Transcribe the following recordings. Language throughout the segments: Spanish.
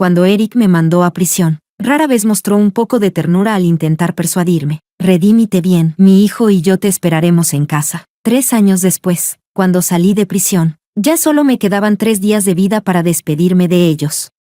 cuando Eric me mandó a prisión, rara vez mostró un poco de ternura al intentar persuadirme. Redímite bien, mi hijo y yo te esperaremos en casa. 3 años después, cuando salí de prisión, ya solo me quedaban 3 días de vida para despedirme de ellos.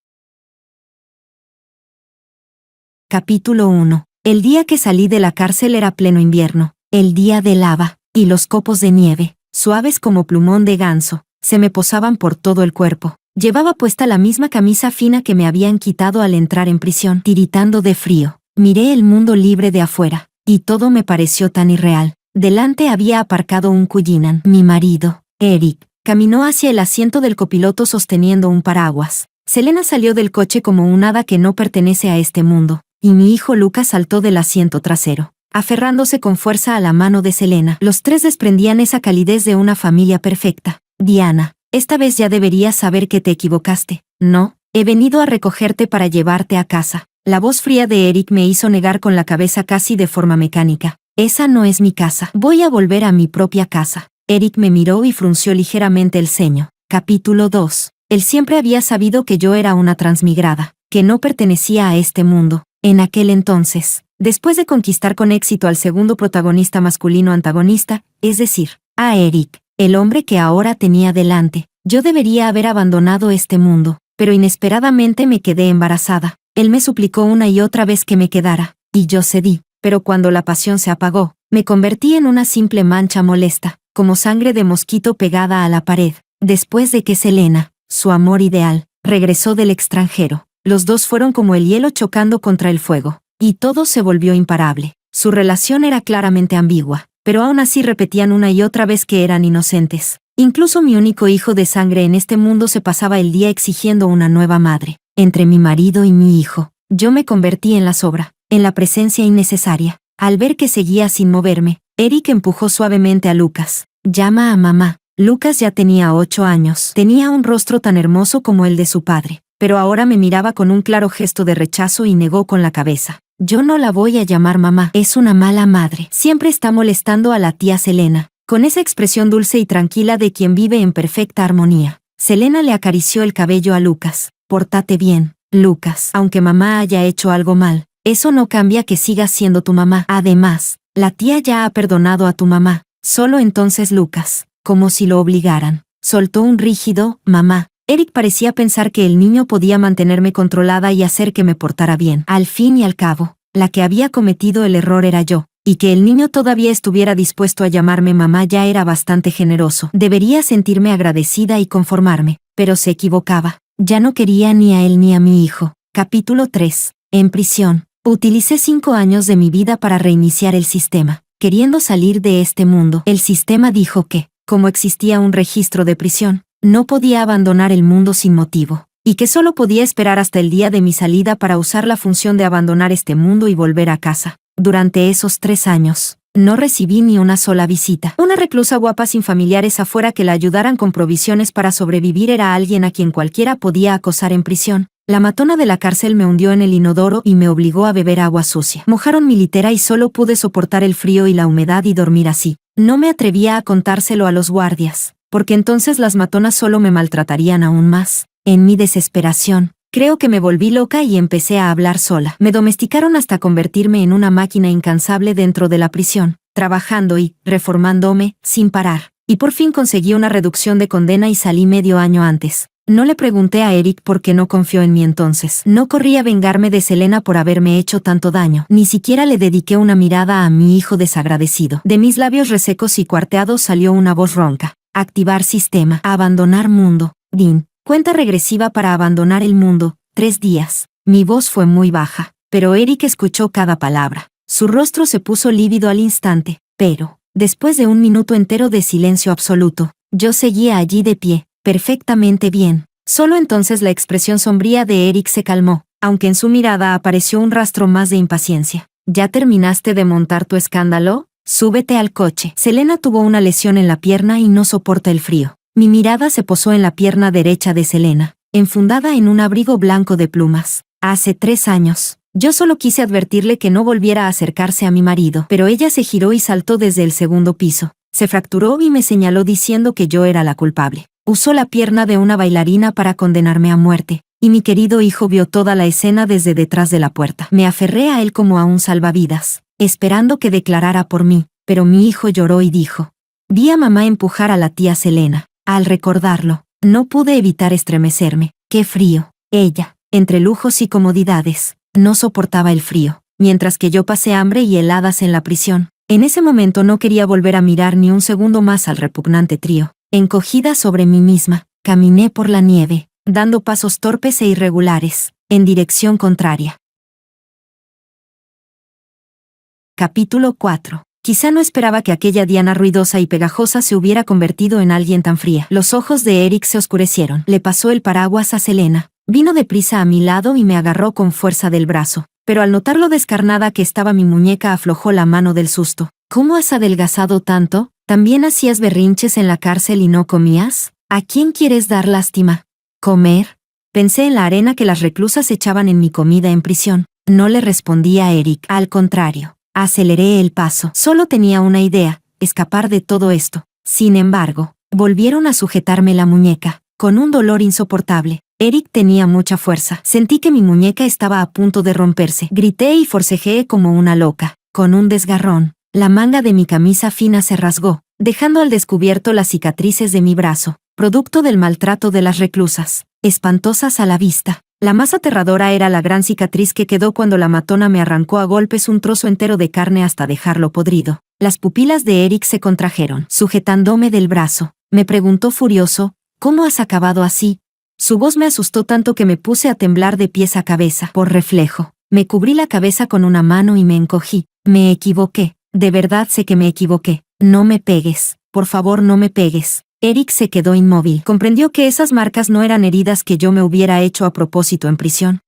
Capítulo 1. El día que salí de la cárcel era pleno invierno, el día de lava, y los copos de nieve, suaves como plumón de ganso, se me posaban por todo el cuerpo. Llevaba puesta la misma camisa fina que me habían quitado al entrar en prisión, tiritando de frío. Miré el mundo libre de afuera, y todo me pareció tan irreal. Delante había aparcado un Cullinan. Mi marido, Eric, caminó hacia el asiento del copiloto sosteniendo un paraguas. Selena salió del coche como un hada que no pertenece a este mundo, y mi hijo Lucas saltó del asiento trasero, aferrándose con fuerza a la mano de Selena. Los tres desprendían esa calidez de una familia perfecta. Diana, esta vez ya deberías saber que te equivocaste. No, he venido a recogerte para llevarte a casa. La voz fría de Eric me hizo negar con la cabeza casi de forma mecánica. Esa no es mi casa. Voy a volver a mi propia casa. Eric me miró y frunció ligeramente el ceño. Capítulo 2. Él siempre había sabido que yo era una transmigrada, que no pertenecía a este mundo. En aquel entonces, después de conquistar con éxito al segundo protagonista masculino antagonista, es decir, a Eric, el hombre que ahora tenía delante, yo debería haber abandonado este mundo, pero inesperadamente me quedé embarazada. Él me suplicó una y otra vez que me quedara, y yo cedí, pero cuando la pasión se apagó, me convertí en una simple mancha molesta, como sangre de mosquito pegada a la pared. Después de que Selena, su amor ideal, regresó del extranjero, los dos fueron como el hielo chocando contra el fuego, y todo se volvió imparable. Su relación era claramente ambigua, pero aún así repetían una y otra vez que eran inocentes. Incluso mi único hijo de sangre en este mundo se pasaba el día exigiendo una nueva madre. Entre mi marido y mi hijo, yo me convertí en la sobra, en la presencia innecesaria. Al ver que seguía sin moverme, Eric empujó suavemente a Lucas. Llama a mamá. Lucas ya tenía 8 años. Tenía un rostro tan hermoso como el de su padre, pero ahora me miraba con un claro gesto de rechazo y negó con la cabeza. Yo no la voy a llamar mamá. Es una mala madre. Siempre está molestando a la tía Selena, con esa expresión dulce y tranquila de quien vive en perfecta armonía. Selena le acarició el cabello a Lucas. Pórtate bien, Lucas. Aunque mamá haya hecho algo mal, eso no cambia que sigas siendo tu mamá. Además, la tía ya ha perdonado a tu mamá. Solo entonces Lucas, como si lo obligaran, soltó un rígido «mamá». Eric parecía pensar que el niño podía mantenerme controlada y hacer que me portara bien. Al fin y al cabo, la que había cometido el error era yo, y que el niño todavía estuviera dispuesto a llamarme mamá ya era bastante generoso. Debería sentirme agradecida y conformarme, pero se equivocaba. Ya no quería ni a él ni a mi hijo. Capítulo 3. En prisión. Utilicé 5 años de mi vida para reiniciar el sistema. Queriendo salir de este mundo, el sistema dijo que, como existía un registro de prisión, no podía abandonar el mundo sin motivo, y que solo podía esperar hasta el día de mi salida para usar la función de abandonar este mundo y volver a casa. Durante esos 3 años, no recibí ni una sola visita. Una reclusa guapa sin familiares afuera que la ayudaran con provisiones para sobrevivir era alguien a quien cualquiera podía acosar en prisión. La matona de la cárcel me hundió en el inodoro y me obligó a beber agua sucia. Mojaron mi litera y solo pude soportar el frío y la humedad y dormir así. No me atrevía a contárselo a los guardias, porque entonces las matonas solo me maltratarían aún más. En mi desesperación, creo que me volví loca y empecé a hablar sola. Me domesticaron hasta convertirme en una máquina incansable dentro de la prisión, trabajando y reformándome, sin parar. Y por fin conseguí una reducción de condena y salí medio año antes. No le pregunté a Eric por qué no confió en mí entonces. No corrí a vengarme de Selena por haberme hecho tanto daño. Ni siquiera le dediqué una mirada a mi hijo desagradecido. De mis labios resecos y cuarteados salió una voz ronca. Activar sistema. Abandonar mundo. DIN. Cuenta regresiva para abandonar el mundo. 3 días. Mi voz fue muy baja, pero Eric escuchó cada palabra. Su rostro se puso lívido al instante, pero, después de un minuto entero de silencio absoluto, yo seguía allí de pie, perfectamente bien. Solo entonces la expresión sombría de Eric se calmó, aunque en su mirada apareció un rastro más de impaciencia. ¿Ya terminaste de montar tu escándalo? Súbete al coche. Selena tuvo una lesión en la pierna y no soporta el frío. Mi mirada se posó en la pierna derecha de Selena, enfundada en un abrigo blanco de plumas. Hace 3 años. Yo solo quise advertirle que no volviera a acercarse a mi marido, pero ella se giró y saltó desde el 2.º piso. Se fracturó y me señaló diciendo que yo era la culpable. Usó la pierna de una bailarina para condenarme a muerte. y mi querido hijo vio toda la escena desde detrás de la puerta. Me aferré a él como a un salvavidas, esperando que declarara por mí, pero mi hijo lloró y dijo. Vi a mamá empujar a la tía Selena. Al recordarlo, no pude evitar estremecerme. ¡Qué frío! Ella, entre lujos y comodidades, no soportaba el frío, mientras que yo pasé hambre y heladas en la prisión. En ese momento no quería volver a mirar ni un segundo más al repugnante trío. Encogida sobre mí misma, caminé por la nieve, dando pasos torpes e irregulares, en dirección contraria. Capítulo 4. Quizá no esperaba que aquella Diana ruidosa y pegajosa se hubiera convertido en alguien tan fría. Los ojos de Eric se oscurecieron. Le pasó el paraguas a Selena. Vino deprisa a mi lado y me agarró con fuerza del brazo. Pero al notar lo descarnada que estaba mi muñeca aflojó la mano del susto. ¿Cómo has adelgazado tanto? ¿También hacías berrinches en la cárcel y no comías? ¿A quién quieres dar lástima? ¿Comer? Pensé en la arena que las reclusas echaban en mi comida en prisión. No le respondí a Eric. Al contrario. Aceleré el paso. Solo tenía una idea, escapar de todo esto. Sin embargo, volvieron a sujetarme la muñeca, con un dolor insoportable. Eric tenía mucha fuerza. Sentí que mi muñeca estaba a punto de romperse. Grité y forcejeé como una loca. Con un desgarrón, la manga de mi camisa fina se rasgó, dejando al descubierto las cicatrices de mi brazo, producto del maltrato de las reclusas, espantosas a la vista. La más aterradora era la gran cicatriz que quedó cuando la matona me arrancó a golpes un trozo entero de carne hasta dejarlo podrido. Las pupilas de Eric se contrajeron, sujetándome del brazo. Me preguntó furioso, ¿cómo has acabado así? Su voz me asustó tanto que me puse a temblar de pies a cabeza. Por reflejo, me cubrí la cabeza con una mano y me encogí. Me equivoqué. De verdad sé que me equivoqué. No me pegues. Por favor, no me pegues. Eric se quedó inmóvil. Comprendió que esas marcas no eran heridas que yo me hubiera hecho a propósito en prisión.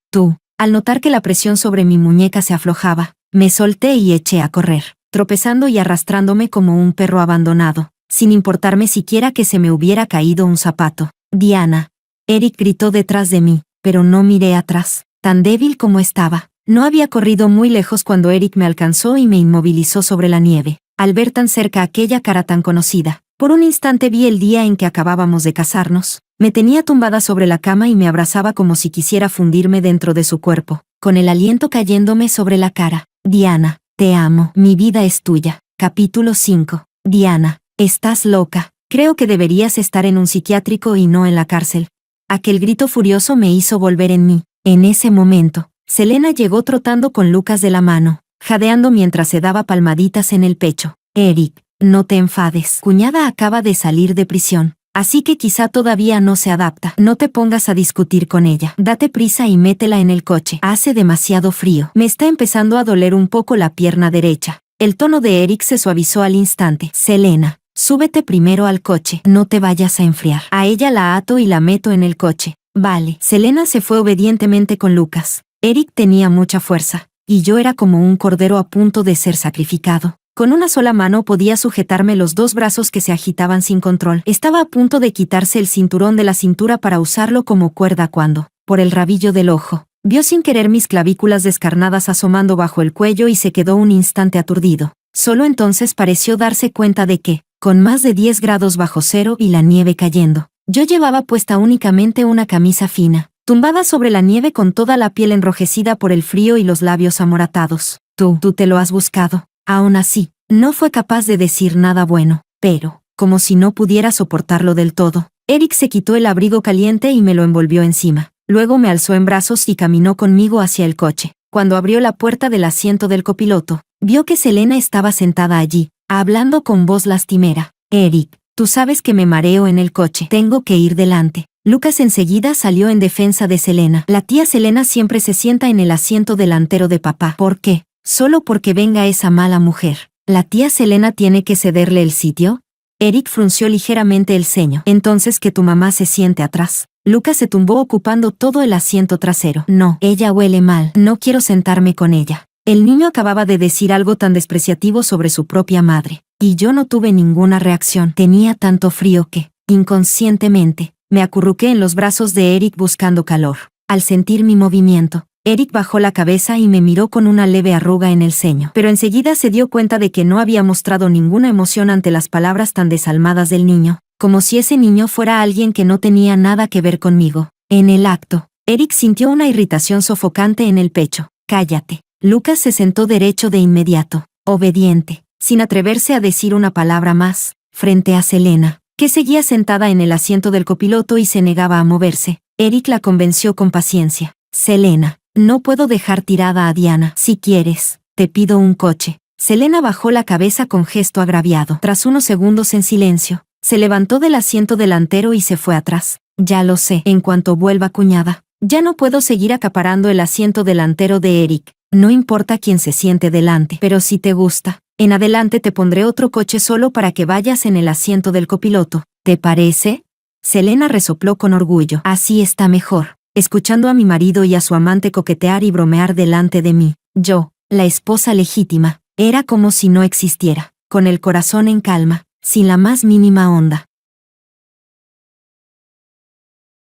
Al notar que la presión sobre mi muñeca se aflojaba, me solté y eché a correr, tropezando y arrastrándome como un perro abandonado, sin importarme siquiera que se me hubiera caído un zapato. Diana. Eric gritó detrás de mí, pero no miré atrás. Tan débil como estaba, no había corrido muy lejos cuando Eric me alcanzó y me inmovilizó sobre la nieve. Al ver tan cerca aquella cara tan conocida, por un instante vi el día en que acabábamos de casarnos. Me tenía tumbada sobre la cama y me abrazaba como si quisiera fundirme dentro de su cuerpo, con el aliento cayéndome sobre la cara. Diana, te amo. Mi vida es tuya. Capítulo 5. Diana, estás loca. Creo que deberías estar en un psiquiátrico y no en la cárcel. Aquel grito furioso me hizo volver en mí. En ese momento, Selena llegó trotando con Lucas de la mano, jadeando mientras se daba palmaditas en el pecho. Eric, no te enfades. Cuñada acaba de salir de prisión, así que quizá todavía no se adapta. No te pongas a discutir con ella. Date prisa y métela en el coche. Hace demasiado frío. Me está empezando a doler un poco la pierna derecha. El tono de Eric se suavizó al instante. Selena, súbete primero al coche. No te vayas a enfriar. A ella la ato y la meto en el coche. Vale. Selena se fue obedientemente con Lucas. Eric tenía mucha fuerza, y yo era como un cordero a punto de ser sacrificado. Con una sola mano podía sujetarme los dos brazos que se agitaban sin control. Estaba a punto de quitarse el cinturón de la cintura para usarlo como cuerda cuando, por el rabillo del ojo, vio sin querer mis clavículas descarnadas asomando bajo el cuello y se quedó un instante aturdido. Solo entonces pareció darse cuenta de que, con más de 10 grados bajo cero y la nieve cayendo, yo llevaba puesta únicamente una camisa fina, tumbada sobre la nieve con toda la piel enrojecida por el frío y los labios amoratados. Tú te lo has buscado. Aún así, no fue capaz de decir nada bueno, pero, como si no pudiera soportarlo del todo, Eric se quitó el abrigo caliente y me lo envolvió encima. Luego me alzó en brazos y caminó conmigo hacia el coche. Cuando abrió la puerta del asiento del copiloto, vio que Selena estaba sentada allí, hablando con voz lastimera. Eric, tú sabes que me mareo en el coche. Tengo que ir delante. Lucas enseguida salió en defensa de Selena. La tía Selena siempre se sienta en el asiento delantero de papá. ¿Por qué? Solo porque venga esa mala mujer. ¿La tía Selena tiene que cederle el sitio? Eric frunció ligeramente el ceño. Entonces que tu mamá se siente atrás. Lucas se tumbó ocupando todo el asiento trasero. No, ella huele mal. No quiero sentarme con ella. El niño acababa de decir algo tan despreciativo sobre su propia madre, y yo no tuve ninguna reacción. Tenía tanto frío que, inconscientemente, me acurruqué en los brazos de Eric buscando calor. Al sentir mi movimiento, Eric bajó la cabeza y me miró con una leve arruga en el ceño, pero enseguida se dio cuenta de que no había mostrado ninguna emoción ante las palabras tan desalmadas del niño, como si ese niño fuera alguien que no tenía nada que ver conmigo. En el acto, Eric sintió una irritación sofocante en el pecho. Cállate. Lucas se sentó derecho de inmediato, obediente, sin atreverse a decir una palabra más, frente a Selena, que seguía sentada en el asiento del copiloto y se negaba a moverse. Eric la convenció con paciencia. Selena, no puedo dejar tirada a Diana. Si quieres, te pido un coche. Selena bajó la cabeza con gesto agraviado. Tras unos segundos en silencio, se levantó del asiento delantero y se fue atrás. Ya lo sé. En cuanto vuelva, cuñada, ya no puedo seguir acaparando el asiento delantero de Eric. No importa quién se siente delante, pero si te gusta, en adelante te pondré otro coche solo para que vayas en el asiento del copiloto. ¿Te parece? Selena resopló con orgullo. Así está mejor. Escuchando a mi marido y a su amante coquetear y bromear delante de mí, yo, la esposa legítima, era como si no existiera, con el corazón en calma, sin la más mínima onda.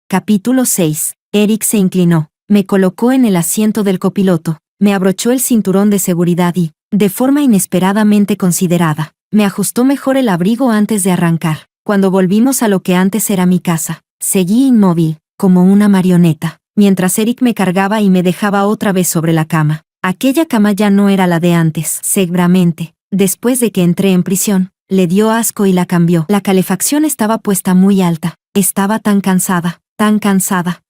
Capítulo 6. Eric se inclinó, me colocó en el asiento del copiloto, me abrochó el cinturón de seguridad y, de forma inesperadamente considerada, me ajustó mejor el abrigo antes de arrancar. Cuando volvimos a lo que antes era mi casa, seguí inmóvil, como una marioneta, mientras Eric me cargaba y me dejaba otra vez sobre la cama. Aquella cama ya no era la de antes. Seguramente, después de que entré en prisión, le dio asco y la cambió. La calefacción estaba puesta muy alta. Estaba tan cansada,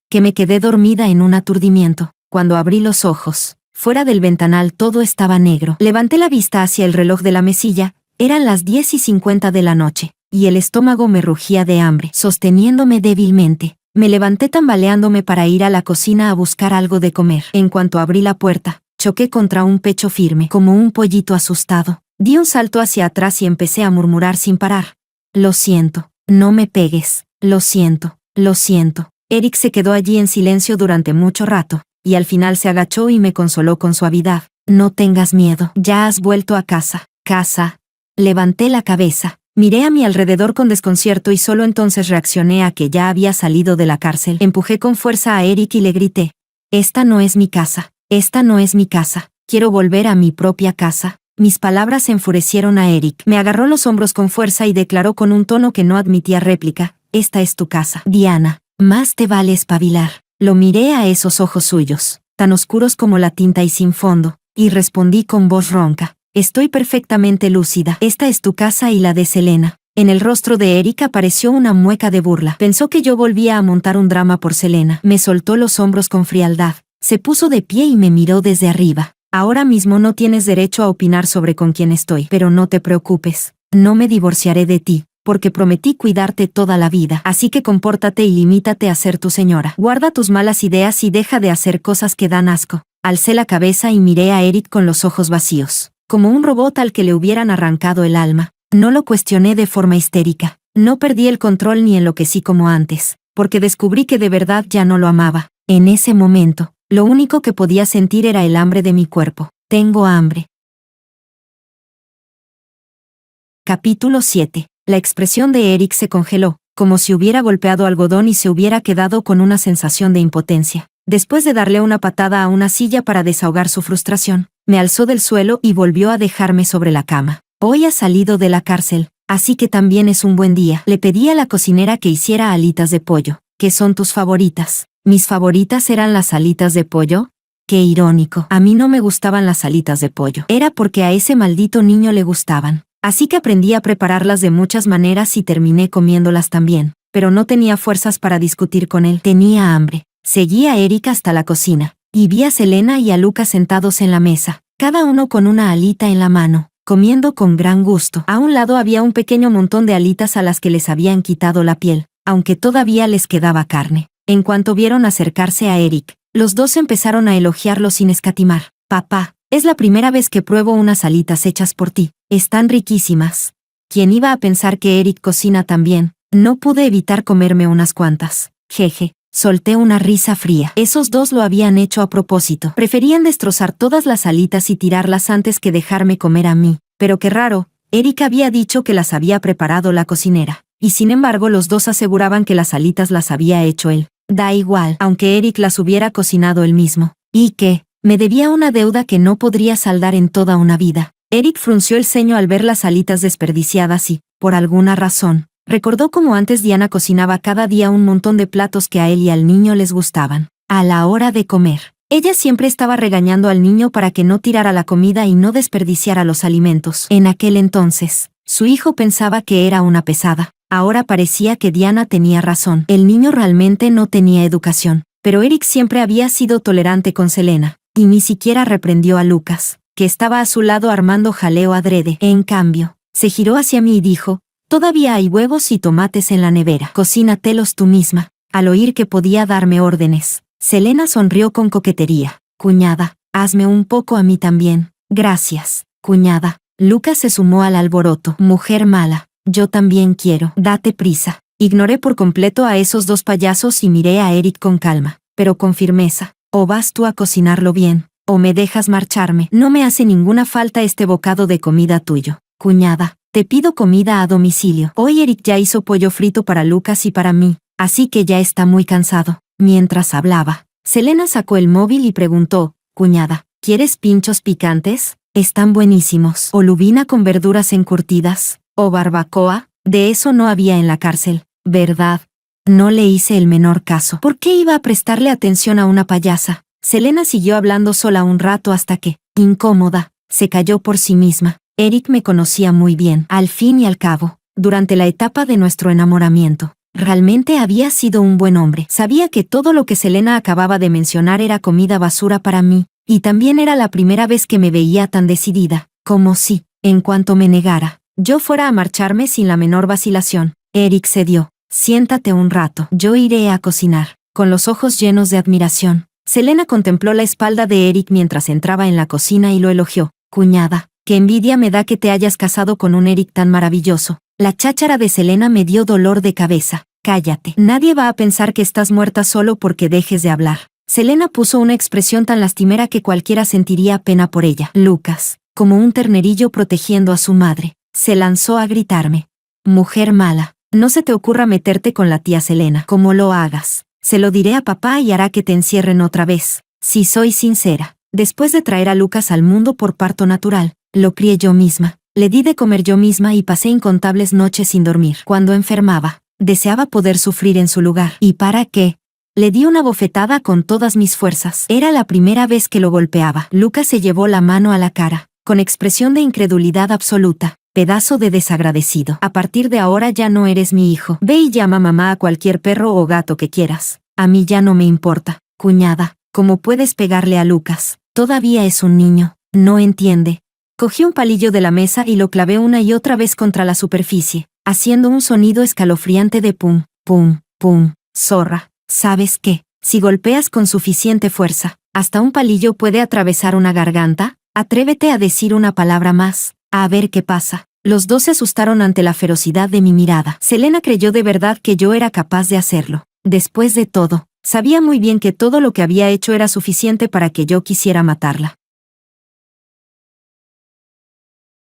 que me quedé dormida en un aturdimiento. Cuando abrí los ojos, fuera del ventanal todo estaba negro. Levanté la vista hacia el reloj de la mesilla, eran las 10:50 de la noche, y el estómago me rugía de hambre. Sosteniéndome débilmente, me levanté tambaleándome para ir a la cocina a buscar algo de comer. En cuanto abrí la puerta, choqué contra un pecho firme, como un pollito asustado. Di un salto hacia atrás y empecé a murmurar sin parar. Lo siento, no me pegues, lo siento, lo siento. Eric se quedó allí en silencio durante mucho rato, y al final se agachó y me consoló con suavidad. No tengas miedo, ya has vuelto a casa. Casa. Levanté la cabeza, miré a mi alrededor con desconcierto y solo entonces reaccioné a que ya había salido de la cárcel. Empujé con fuerza a Eric y le grité. Esta no es mi casa. Esta no es mi casa. Quiero volver a mi propia casa. Mis palabras enfurecieron a Eric. Me agarró los hombros con fuerza y declaró con un tono que no admitía réplica. Esta es tu casa. Diana, más te vale espabilar. Lo miré a esos ojos suyos, tan oscuros como la tinta y sin fondo, y respondí con voz ronca. Estoy perfectamente lúcida. Esta es tu casa y la de Selena. En el rostro de Eric apareció una mueca de burla. Pensó que yo volvía a montar un drama por Selena. Me soltó los hombros con frialdad. Se puso de pie y me miró desde arriba. Ahora mismo no tienes derecho a opinar sobre con quién estoy, pero no te preocupes. No me divorciaré de ti, porque prometí cuidarte toda la vida. Así que compórtate y limítate a ser tu señora. Guarda tus malas ideas y deja de hacer cosas que dan asco. Alcé la cabeza y miré a Eric con los ojos vacíos, como un robot al que le hubieran arrancado el alma. No lo cuestioné de forma histérica. No perdí el control ni enloquecí como antes, porque descubrí que de verdad ya no lo amaba. En ese momento, lo único que podía sentir era el hambre de mi cuerpo. Tengo hambre. Capítulo 7. La expresión de Eric se congeló, como si hubiera golpeado algodón y se hubiera quedado con una sensación de impotencia. Después de darle una patada a una silla para desahogar su frustración, me alzó del suelo y volvió a dejarme sobre la cama. Hoy has salido de la cárcel, así que también es un buen día. Le pedí a la cocinera que hiciera alitas de pollo. ¿Qué son tus favoritas? ¿Mis favoritas eran las alitas de pollo? Qué irónico. A mí no me gustaban las alitas de pollo. Era porque a ese maldito niño le gustaban. Así que aprendí a prepararlas de muchas maneras y terminé comiéndolas también. Pero no tenía fuerzas para discutir con él. Tenía hambre. Seguí a Eric hasta la cocina, y vi a Selena y a Lucas sentados en la mesa, cada uno con una alita en la mano, comiendo con gran gusto. A un lado había un pequeño montón de alitas a las que les habían quitado la piel, aunque todavía les quedaba carne. En cuanto vieron acercarse a Eric, los dos empezaron a elogiarlo sin escatimar. Papá, es la primera vez que pruebo unas alitas hechas por ti. Están riquísimas. ¿Quién iba a pensar que Eric cocina tan bien? No pude evitar comerme unas cuantas. Jeje. Solté una risa fría. Esos dos lo habían hecho a propósito. Preferían destrozar todas las alitas y tirarlas antes que dejarme comer a mí. Pero qué raro, Eric había dicho que las había preparado la cocinera. Y sin embargo los dos aseguraban que las alitas las había hecho él. Da igual, aunque Eric las hubiera cocinado él mismo. ¿Y qué? Me debía una deuda que no podría saldar en toda una vida. Eric frunció el ceño al ver las alitas desperdiciadas y, por alguna razón, recordó cómo antes Diana cocinaba cada día un montón de platos que a él y al niño les gustaban. A la hora de comer. Ella siempre estaba regañando al niño para que no tirara la comida y no desperdiciara los alimentos. En aquel entonces, su hijo pensaba que era una pesada. Ahora parecía que Diana tenía razón. El niño realmente no tenía educación. Pero Eric siempre había sido tolerante con Selena, y ni siquiera reprendió a Lucas, que estaba a su lado armando jaleo adrede. En cambio, se giró hacia mí y dijo: «Todavía hay huevos y tomates en la nevera. Cocínatelos tú misma». Al oír que podía darme órdenes, Selena sonrió con coquetería. «Cuñada, hazme un poco a mí también». «Gracias, cuñada». Lucas se sumó al alboroto. «Mujer mala, yo también quiero. Date prisa». Ignoré por completo a esos dos payasos y miré a Eric con calma, pero con firmeza. «O vas tú a cocinarlo bien, o me dejas marcharme. No me hace ninguna falta este bocado de comida tuyo. Cuñada, te pido comida a domicilio». Hoy Eric ya hizo pollo frito para Lucas y para mí, así que ya está muy cansado. Mientras hablaba, Selena sacó el móvil y preguntó: «Cuñada, ¿quieres pinchos picantes? Están buenísimos. O lubina con verduras encurtidas, o barbacoa». De eso no había en la cárcel, ¿verdad? No le hice el menor caso. ¿Por qué iba a prestarle atención a una payasa? Selena siguió hablando sola un rato hasta que, incómoda, se calló por sí misma. Eric me conocía muy bien. Al fin y al cabo, durante la etapa de nuestro enamoramiento, realmente había sido un buen hombre. Sabía que todo lo que Selena acababa de mencionar era comida basura para mí, y también era la primera vez que me veía tan decidida, como si, en cuanto me negara, yo fuera a marcharme sin la menor vacilación. Eric cedió. «Siéntate un rato, yo iré a cocinar». Con los ojos llenos de admiración, Selena contempló la espalda de Eric mientras entraba en la cocina y lo elogió. «Cuñada, qué envidia me da que te hayas casado con un Eric tan maravilloso». La cháchara de Selena me dio dolor de cabeza. «Cállate. Nadie va a pensar que estás muerta solo porque dejes de hablar». Selena puso una expresión tan lastimera que cualquiera sentiría pena por ella. Lucas, como un ternerillo protegiendo a su madre, se lanzó a gritarme: «Mujer mala, no se te ocurra meterte con la tía Selena. Como lo hagas, se lo diré a papá y hará que te encierren otra vez». Si soy sincera, después de traer a Lucas al mundo por parto natural, lo crié yo misma, le di de comer yo misma y pasé incontables noches sin dormir. Cuando enfermaba, deseaba poder sufrir en su lugar. ¿Y para qué? Le di una bofetada con todas mis fuerzas. Era la primera vez que lo golpeaba. Lucas se llevó la mano a la cara, con expresión de incredulidad absoluta. «Pedazo de desagradecido. A partir de ahora ya no eres mi hijo. Ve y llama mamá a cualquier perro o gato que quieras. A mí ya no me importa». «Cuñada, ¿cómo puedes pegarle a Lucas? Todavía es un niño. No entiende». Cogí un palillo de la mesa y lo clavé una y otra vez contra la superficie, haciendo un sonido escalofriante de pum, pum, pum. «Zorra, ¿sabes qué? Si golpeas con suficiente fuerza, hasta un palillo puede atravesar una garganta. Atrévete a decir una palabra más. A ver qué pasa». Los dos se asustaron ante la ferocidad de mi mirada. Selena creyó de verdad que yo era capaz de hacerlo. Después de todo, sabía muy bien que todo lo que había hecho era suficiente para que yo quisiera matarla.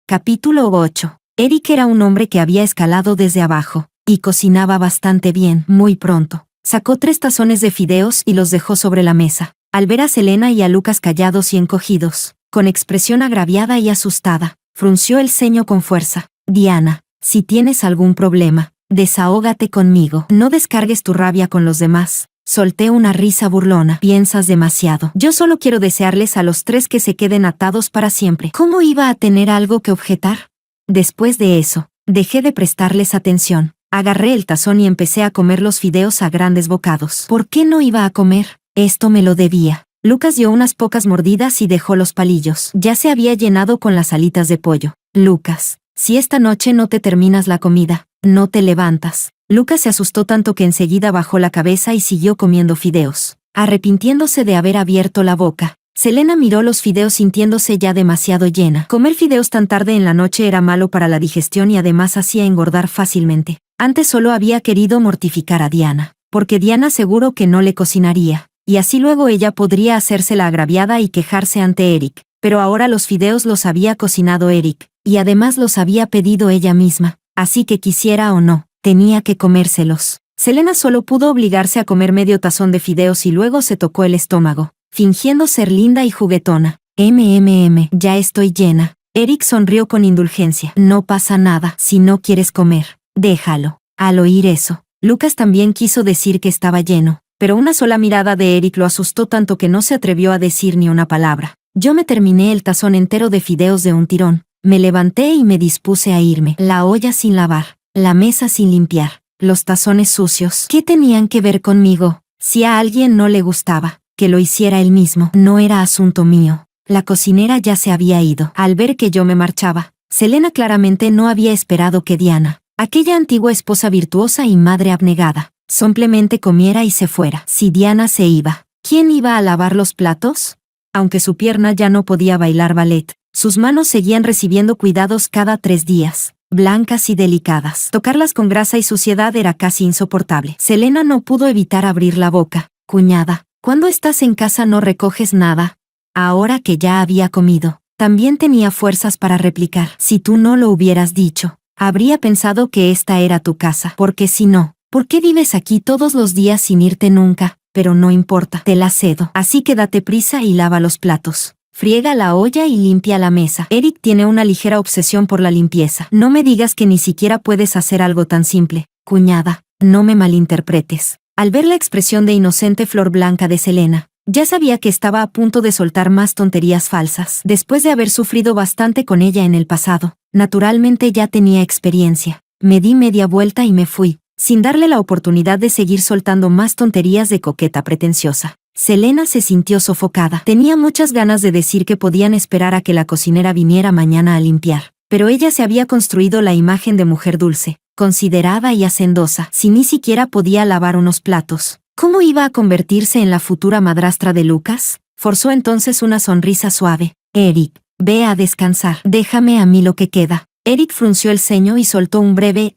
Capítulo 8. Eric era un hombre que había escalado desde abajo, y cocinaba bastante bien. Muy pronto, sacó 3 tazones de fideos y los dejó sobre la mesa. Al ver a Selena y a Lucas callados y encogidos, con expresión agraviada y asustada, frunció el ceño con fuerza. «Diana, si tienes algún problema, desahógate conmigo. No descargues tu rabia con los demás». Solté una risa burlona. «Piensas demasiado. Yo solo quiero desearles a los 3 que se queden atados para siempre». ¿Cómo iba a tener algo que objetar? Después de eso, dejé de prestarles atención. Agarré el tazón y empecé a comer los fideos a grandes bocados. ¿Por qué no iba a comer? Esto me lo debía. Lucas dio unas pocas mordidas y dejó los palillos. Ya se había llenado con las alitas de pollo. «Lucas, si esta noche no te terminas la comida, no te levantas». Lucas se asustó tanto que enseguida bajó la cabeza y siguió comiendo fideos, arrepintiéndose de haber abierto la boca. Selena miró los fideos sintiéndose ya demasiado llena. Comer fideos tan tarde en la noche era malo para la digestión y además hacía engordar fácilmente. Antes solo había querido mortificar a Diana, porque Diana seguro que no le cocinaría, y así luego ella podría hacerse la agraviada y quejarse ante Eric. Pero ahora los fideos los había cocinado Eric, y además los había pedido ella misma, así que quisiera o no, tenía que comérselos. Selena solo pudo obligarse a comer medio tazón de fideos y luego se tocó el estómago, fingiendo ser linda y juguetona. Ya estoy llena». Eric sonrió con indulgencia. «No pasa nada. Si no quieres comer, déjalo». Al oír eso, Lucas también quiso decir que estaba lleno, pero una sola mirada de Eric lo asustó tanto que no se atrevió a decir ni una palabra. Yo me terminé el tazón entero de fideos de un tirón. Me levanté y me dispuse a irme. La olla sin lavar, la mesa sin limpiar, los tazones sucios. ¿Qué tenían que ver conmigo? Si a alguien no le gustaba, que lo hiciera él mismo. No era asunto mío. La cocinera ya se había ido. Al ver que yo me marchaba, Selena claramente no había esperado que Diana, aquella antigua esposa virtuosa y madre abnegada, simplemente comiera y se fuera. Si Diana se iba, ¿quién iba a lavar los platos? Aunque su pierna ya no podía bailar ballet, sus manos seguían recibiendo cuidados cada 3 días, blancas y delicadas. Tocarlas con grasa y suciedad era casi insoportable. Selena no pudo evitar abrir la boca. Cuñada, ¿cuándo estás en casa no recoges nada? Ahora que ya había comido, también tenía fuerzas para replicar. Si tú no lo hubieras dicho, habría pensado que esta era tu casa. Porque si no, ¿por qué vives aquí todos los días sin irte nunca? Pero no importa, te la cedo. Así que date prisa y lava los platos. Friega la olla y limpia la mesa. Eric tiene una ligera obsesión por la limpieza. No me digas que ni siquiera puedes hacer algo tan simple. Cuñada, no me malinterpretes. Al ver la expresión de inocente flor blanca de Selena, ya sabía que estaba a punto de soltar más tonterías falsas. Después de haber sufrido bastante con ella en el pasado, naturalmente ya tenía experiencia. Me di media vuelta y me fui, sin darle la oportunidad de seguir soltando más tonterías de coqueta pretenciosa. Selena se sintió sofocada. Tenía muchas ganas de decir que podían esperar a que la cocinera viniera mañana a limpiar, pero ella se había construido la imagen de mujer dulce, considerada y hacendosa. Si ni siquiera podía lavar unos platos, ¿cómo iba a convertirse en la futura madrastra de Lucas? Forzó entonces una sonrisa suave. Eric, ve a descansar. Déjame a mí lo que queda. Eric frunció el ceño y soltó un breve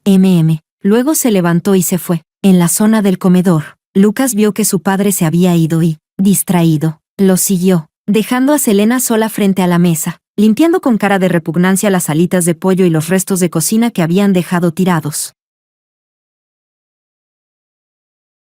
Luego se levantó y se fue. En la zona del comedor, Lucas vio que su padre se había ido y, distraído, lo siguió, dejando a Selena sola frente a la mesa, limpiando con cara de repugnancia las alitas de pollo y los restos de cocina que habían dejado tirados.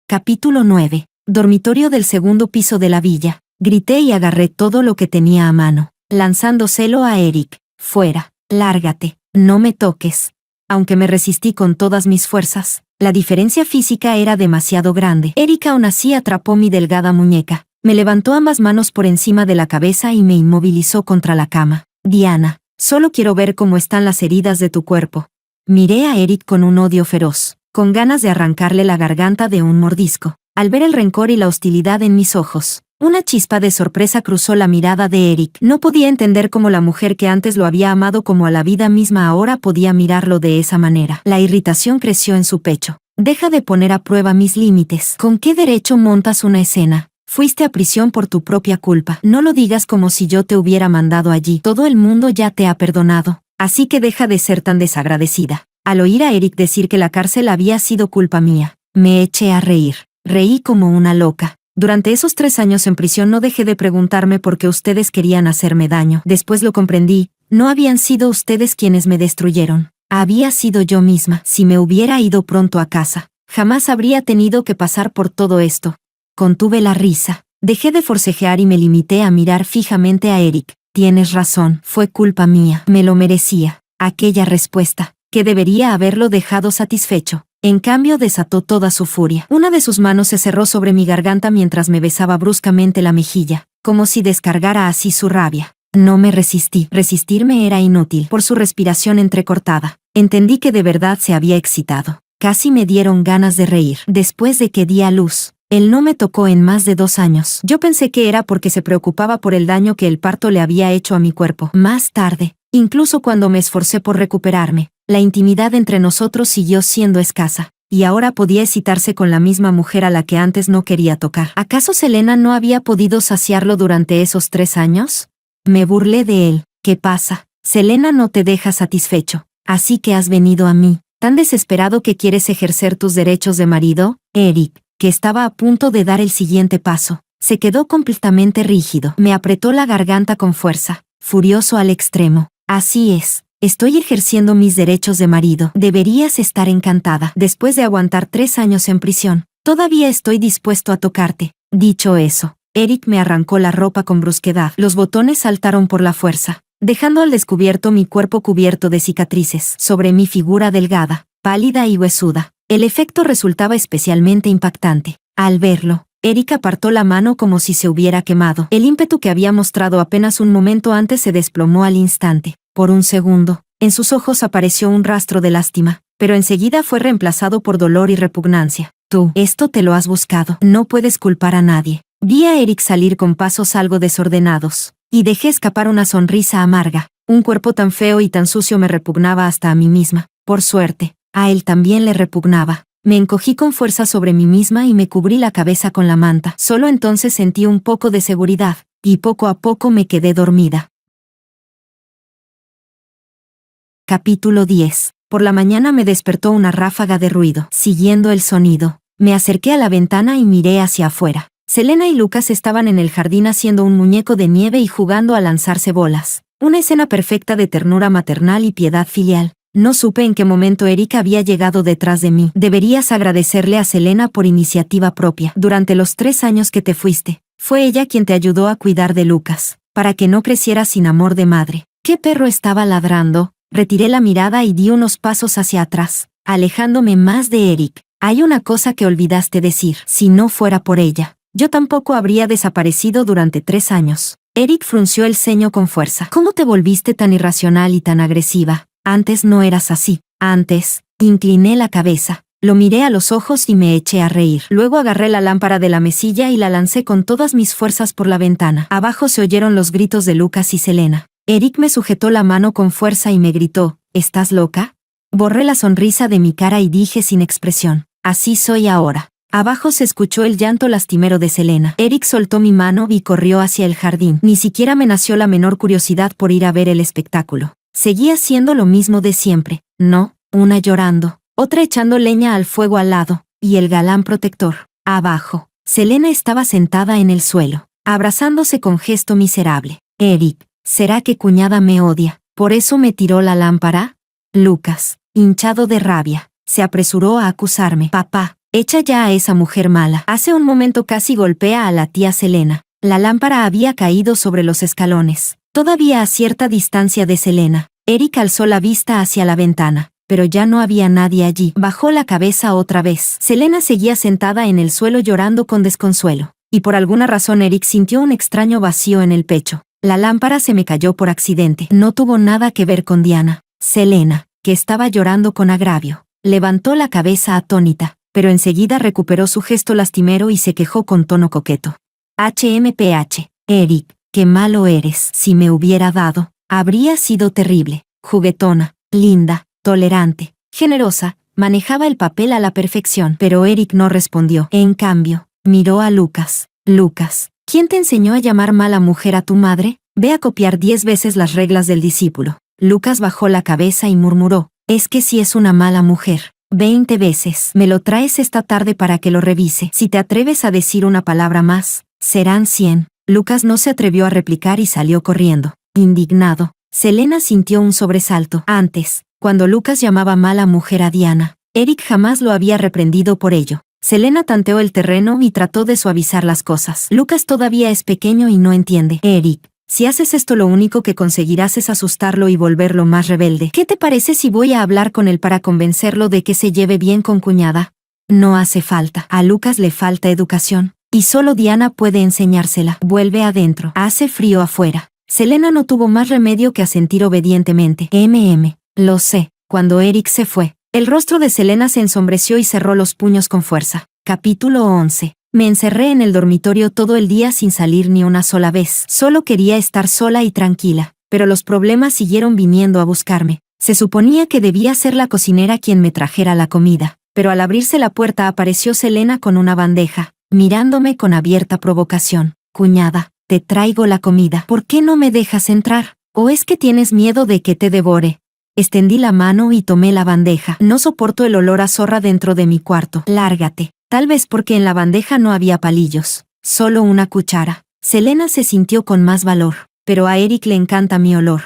Capítulo 9. Dormitorio del segundo piso de la villa. Grité y agarré todo lo que tenía a mano, lanzándoselo a Eric. Fuera, lárgate, no me toques. Aunque me resistí con todas mis fuerzas, la diferencia física era demasiado grande. Eric aún así atrapó mi delgada muñeca, me levantó ambas manos por encima de la cabeza y me inmovilizó contra la cama. Diana, solo quiero ver cómo están las heridas de tu cuerpo. Miré a Eric con un odio feroz, con ganas de arrancarle la garganta de un mordisco. Al ver el rencor y la hostilidad en mis ojos, una chispa de sorpresa cruzó la mirada de Eric. No podía entender cómo la mujer que antes lo había amado como a la vida misma ahora podía mirarlo de esa manera. La irritación creció en su pecho. Deja de poner a prueba mis límites. ¿Con qué derecho montas una escena? Fuiste a prisión por tu propia culpa. No lo digas como si yo te hubiera mandado allí. Todo el mundo ya te ha perdonado. Así que deja de ser tan desagradecida. Al oír a Eric decir que la cárcel había sido culpa mía, me eché a reír. Reí como una loca. Durante esos 3 años en prisión no dejé de preguntarme por qué ustedes querían hacerme daño. Después lo comprendí, no habían sido ustedes quienes me destruyeron. Había sido yo misma. Si me hubiera ido pronto a casa, jamás habría tenido que pasar por todo esto. Contuve la risa. Dejé de forcejear y me limité a mirar fijamente a Eric. Tienes razón, fue culpa mía. Me lo merecía. Aquella respuesta, que debería haberlo dejado satisfecho. En cambio desató toda su furia. Una de sus manos se cerró sobre mi garganta mientras me besaba bruscamente la mejilla, como si descargara así su rabia. No me resistí. Resistirme era inútil. Por su respiración entrecortada, entendí que de verdad se había excitado. Casi me dieron ganas de reír. Después de que di a luz, él no me tocó en más de 2 años. Yo pensé que era porque se preocupaba por el daño que el parto le había hecho a mi cuerpo. Más tarde, incluso cuando me esforcé por recuperarme, la intimidad entre nosotros siguió siendo escasa, y ahora podía excitarse con la misma mujer a la que antes no quería tocar. ¿Acaso Selena no había podido saciarlo durante esos 3 años? Me burlé de él. ¿Qué pasa? Selena no te deja satisfecho, así que has venido a mí, tan desesperado que quieres ejercer tus derechos de marido. Eric, que estaba a punto de dar el siguiente paso, se quedó completamente rígido. Me apretó la garganta con fuerza, furioso al extremo. Así es. Estoy ejerciendo mis derechos de marido. Deberías estar encantada. Después de aguantar 3 años en prisión, todavía estoy dispuesto a tocarte. Dicho eso, Eric me arrancó la ropa con brusquedad. Los botones saltaron por la fuerza, dejando al descubierto mi cuerpo cubierto de cicatrices. Sobre mi figura delgada, pálida y huesuda, el efecto resultaba especialmente impactante. Al verlo, Eric apartó la mano como si se hubiera quemado. El ímpetu que había mostrado apenas un momento antes se desplomó al instante. Por un segundo, en sus ojos apareció un rastro de lástima, pero enseguida fue reemplazado por dolor y repugnancia. Tú, esto te lo has buscado. No puedes culpar a nadie. Vi a Eric salir con pasos algo desordenados, y dejé escapar una sonrisa amarga. Un cuerpo tan feo y tan sucio me repugnaba hasta a mí misma. Por suerte, a él también le repugnaba. Me encogí con fuerza sobre mí misma y me cubrí la cabeza con la manta. Solo entonces sentí un poco de seguridad, y poco a poco me quedé dormida. Capítulo 10. Por la mañana me despertó una ráfaga de ruido. Siguiendo el sonido, me acerqué a la ventana y miré hacia afuera. Selena y Lucas estaban en el jardín haciendo un muñeco de nieve y jugando a lanzarse bolas. Una escena perfecta de ternura maternal y piedad filial. No supe en qué momento Eric había llegado detrás de mí. Deberías agradecerle a Selena por iniciativa propia. Durante los 3 años que te fuiste, fue ella quien te ayudó a cuidar de Lucas, para que no creciera sin amor de madre. ¿Qué perro estaba ladrando? Retiré la mirada y di unos pasos hacia atrás, alejándome más de Eric. Hay una cosa que olvidaste decir. Si no fuera por ella, yo tampoco habría desaparecido durante 3 años. Eric frunció el ceño con fuerza. ¿Cómo te volviste tan irracional y tan agresiva? Antes no eras así. Antes, incliné la cabeza, lo miré a los ojos y me eché a reír. Luego agarré la lámpara de la mesilla y la lancé con todas mis fuerzas por la ventana. Abajo se oyeron los gritos de Lucas y Selena. Eric me sujetó la mano con fuerza y me gritó, ¿estás loca? Borré la sonrisa de mi cara y dije sin expresión, así soy ahora. Abajo se escuchó el llanto lastimero de Selena. Eric soltó mi mano y corrió hacia el jardín. Ni siquiera me nació la menor curiosidad por ir a ver el espectáculo. Seguía haciendo lo mismo de siempre. No, una llorando, otra echando leña al fuego al lado, y el galán protector. Abajo, Selena estaba sentada en el suelo, abrazándose con gesto miserable. Eric, ¿será que cuñada me odia? ¿Por eso me tiró la lámpara? Lucas, hinchado de rabia, se apresuró a acusarme. Papá, echa ya a esa mujer mala. Hace un momento casi golpea a la tía Selena. La lámpara había caído sobre los escalones, todavía a cierta distancia de Selena. Eric alzó la vista hacia la ventana, pero ya no había nadie allí. Bajó la cabeza otra vez. Selena seguía sentada en el suelo llorando con desconsuelo, y por alguna razón Eric sintió un extraño vacío en el pecho. La lámpara se me cayó por accidente. No tuvo nada que ver con Diana. Selena, que estaba llorando con agravio, levantó la cabeza atónita, pero enseguida recuperó su gesto lastimero y se quejó con tono coqueto. HMPH, Eric, qué malo eres. Si me hubiera dado, habría sido terrible. Juguetona, linda, tolerante, generosa, manejaba el papel a la perfección. Pero Eric no respondió. En cambio, miró a Lucas. Lucas, ¿quién te enseñó a llamar mala mujer a tu madre? Ve a copiar 10 veces las reglas del discípulo. Lucas bajó la cabeza y murmuró, es que si es una mala mujer. 20 veces. Me lo traes esta tarde para que lo revise. Si te atreves a decir una palabra más, serán 100. Lucas no se atrevió a replicar y salió corriendo. Indignado, Selena sintió un sobresalto. Antes, cuando Lucas llamaba mala mujer a Diana, Eric jamás lo había reprendido por ello. Selena tanteó el terreno y trató de suavizar las cosas. Lucas todavía es pequeño y no entiende. Eric, si haces esto lo único que conseguirás es asustarlo y volverlo más rebelde. ¿Qué te parece si voy a hablar con él para convencerlo de que se lleve bien con cuñada? No hace falta. A Lucas le falta educación, y solo Diana puede enseñársela. Vuelve adentro. Hace frío afuera. Selena no tuvo más remedio que asentir obedientemente. Lo sé. Cuando Eric se fue, el rostro de Selena se ensombreció y cerró los puños con fuerza. Capítulo 11. Me encerré en el dormitorio todo el día sin salir ni una sola vez. Solo quería estar sola y tranquila, pero los problemas siguieron viniendo a buscarme. Se suponía que debía ser la cocinera quien me trajera la comida, pero al abrirse la puerta apareció Selena con una bandeja, mirándome con abierta provocación. Cuñada, te traigo la comida. ¿Por qué no me dejas entrar? ¿O es que tienes miedo de que te devore? Extendí la mano y tomé la bandeja. No soporto el olor a zorra dentro de mi cuarto. Lárgate. Tal vez porque en la bandeja no había palillos, solo una cuchara. Selena se sintió con más valor, pero a Eric le encanta mi olor.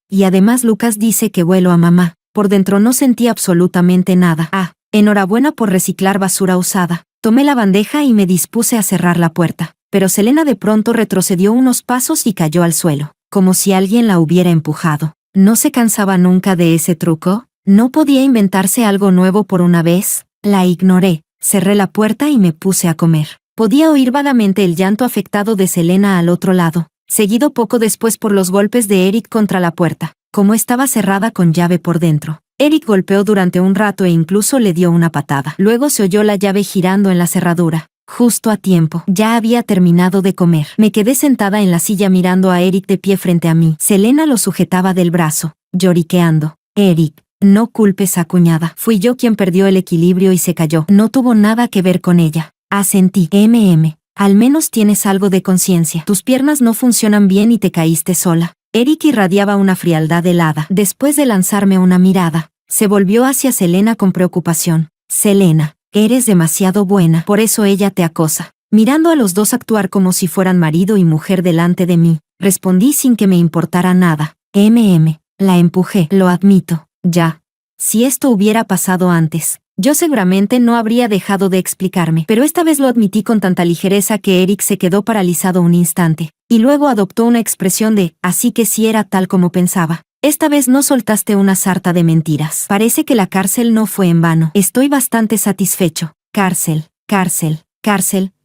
Y además Lucas dice que huelo a mamá. Por dentro no sentí absolutamente nada. Enhorabuena por reciclar basura usada. Tomé la bandeja y me dispuse a cerrar la puerta, pero Selena de pronto retrocedió unos pasos y cayó al suelo, como si alguien la hubiera empujado. ¿No se cansaba nunca de ese truco? ¿No podía inventarse algo nuevo por una vez? La ignoré. Cerré la puerta y me puse a comer. Podía oír vagamente el llanto afectado de Selena al otro lado, seguido poco después por los golpes de Eric contra la puerta. Como estaba cerrada con llave por dentro, Eric golpeó durante un rato e incluso le dio una patada. Luego se oyó la llave girando en la cerradura. Justo a tiempo. Ya había terminado de comer. Me quedé sentada en la silla mirando a Eric de pie frente a mí. Selena lo sujetaba del brazo, lloriqueando. Eric, no culpes a cuñada. Fui yo quien perdió el equilibrio y se cayó. No tuvo nada que ver con ella. Asentí. Al menos tienes algo de conciencia. Tus piernas no funcionan bien y te caíste sola. Eric irradiaba una frialdad helada. Después de lanzarme una mirada, se volvió hacia Selena con preocupación. Selena, eres demasiado buena, por eso ella te acosa. Mirando a los dos actuar como si fueran marido y mujer delante de mí, respondí sin que me importara nada. La empujé, lo admito, ya. Si esto hubiera pasado antes, yo seguramente no habría dejado de explicarme, pero esta vez lo admití con tanta ligereza que Eric se quedó paralizado un instante, y luego adoptó una expresión de, así que sí era tal como pensaba. Esta vez no soltaste una sarta de mentiras. Parece que la cárcel no fue en vano. Estoy bastante satisfecho. Cárcel,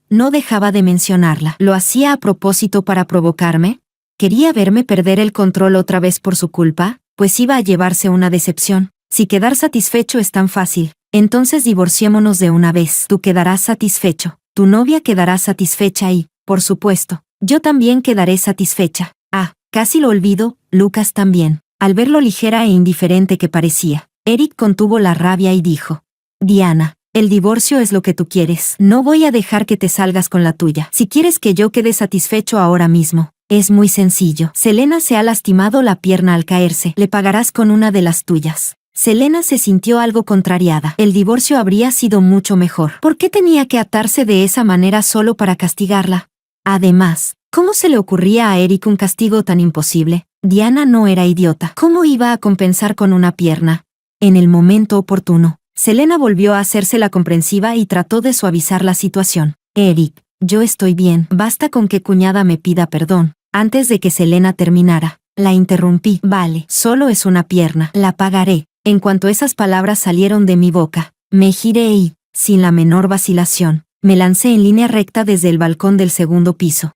no dejaba de mencionarla. ¿Lo hacía a propósito para provocarme? ¿Quería verme perder el control otra vez por su culpa? Pues iba a llevarse una decepción. Si quedar satisfecho es tan fácil, entonces divorciémonos de una vez. Tú quedarás satisfecho, tu novia quedará satisfecha y, por supuesto, yo también quedaré satisfecha. Ah, casi lo olvido, Lucas también. Al ver lo ligera e indiferente que parecía, Eric contuvo la rabia y dijo: Diana, el divorcio es lo que tú quieres. No voy a dejar que te salgas con la tuya. Si quieres que yo quede satisfecho ahora mismo, es muy sencillo. Selena se ha lastimado la pierna al caerse. Le pagarás con una de las tuyas. Selena se sintió algo contrariada. El divorcio habría sido mucho mejor. ¿Por qué tenía que atarse de esa manera solo para castigarla? Además, ¿cómo se le ocurría a Eric un castigo tan imposible? Diana no era idiota. ¿Cómo iba a compensar con una pierna? En el momento oportuno, Selena volvió a hacerse la comprensiva y trató de suavizar la situación. Eric, yo estoy bien. Basta con que cuñada me pida perdón. Antes de que Selena terminara, la interrumpí. Vale, solo es una pierna. La pagaré. En cuanto esas palabras salieron de mi boca, me giré y, sin la menor vacilación, me lancé en línea recta desde el balcón del segundo piso.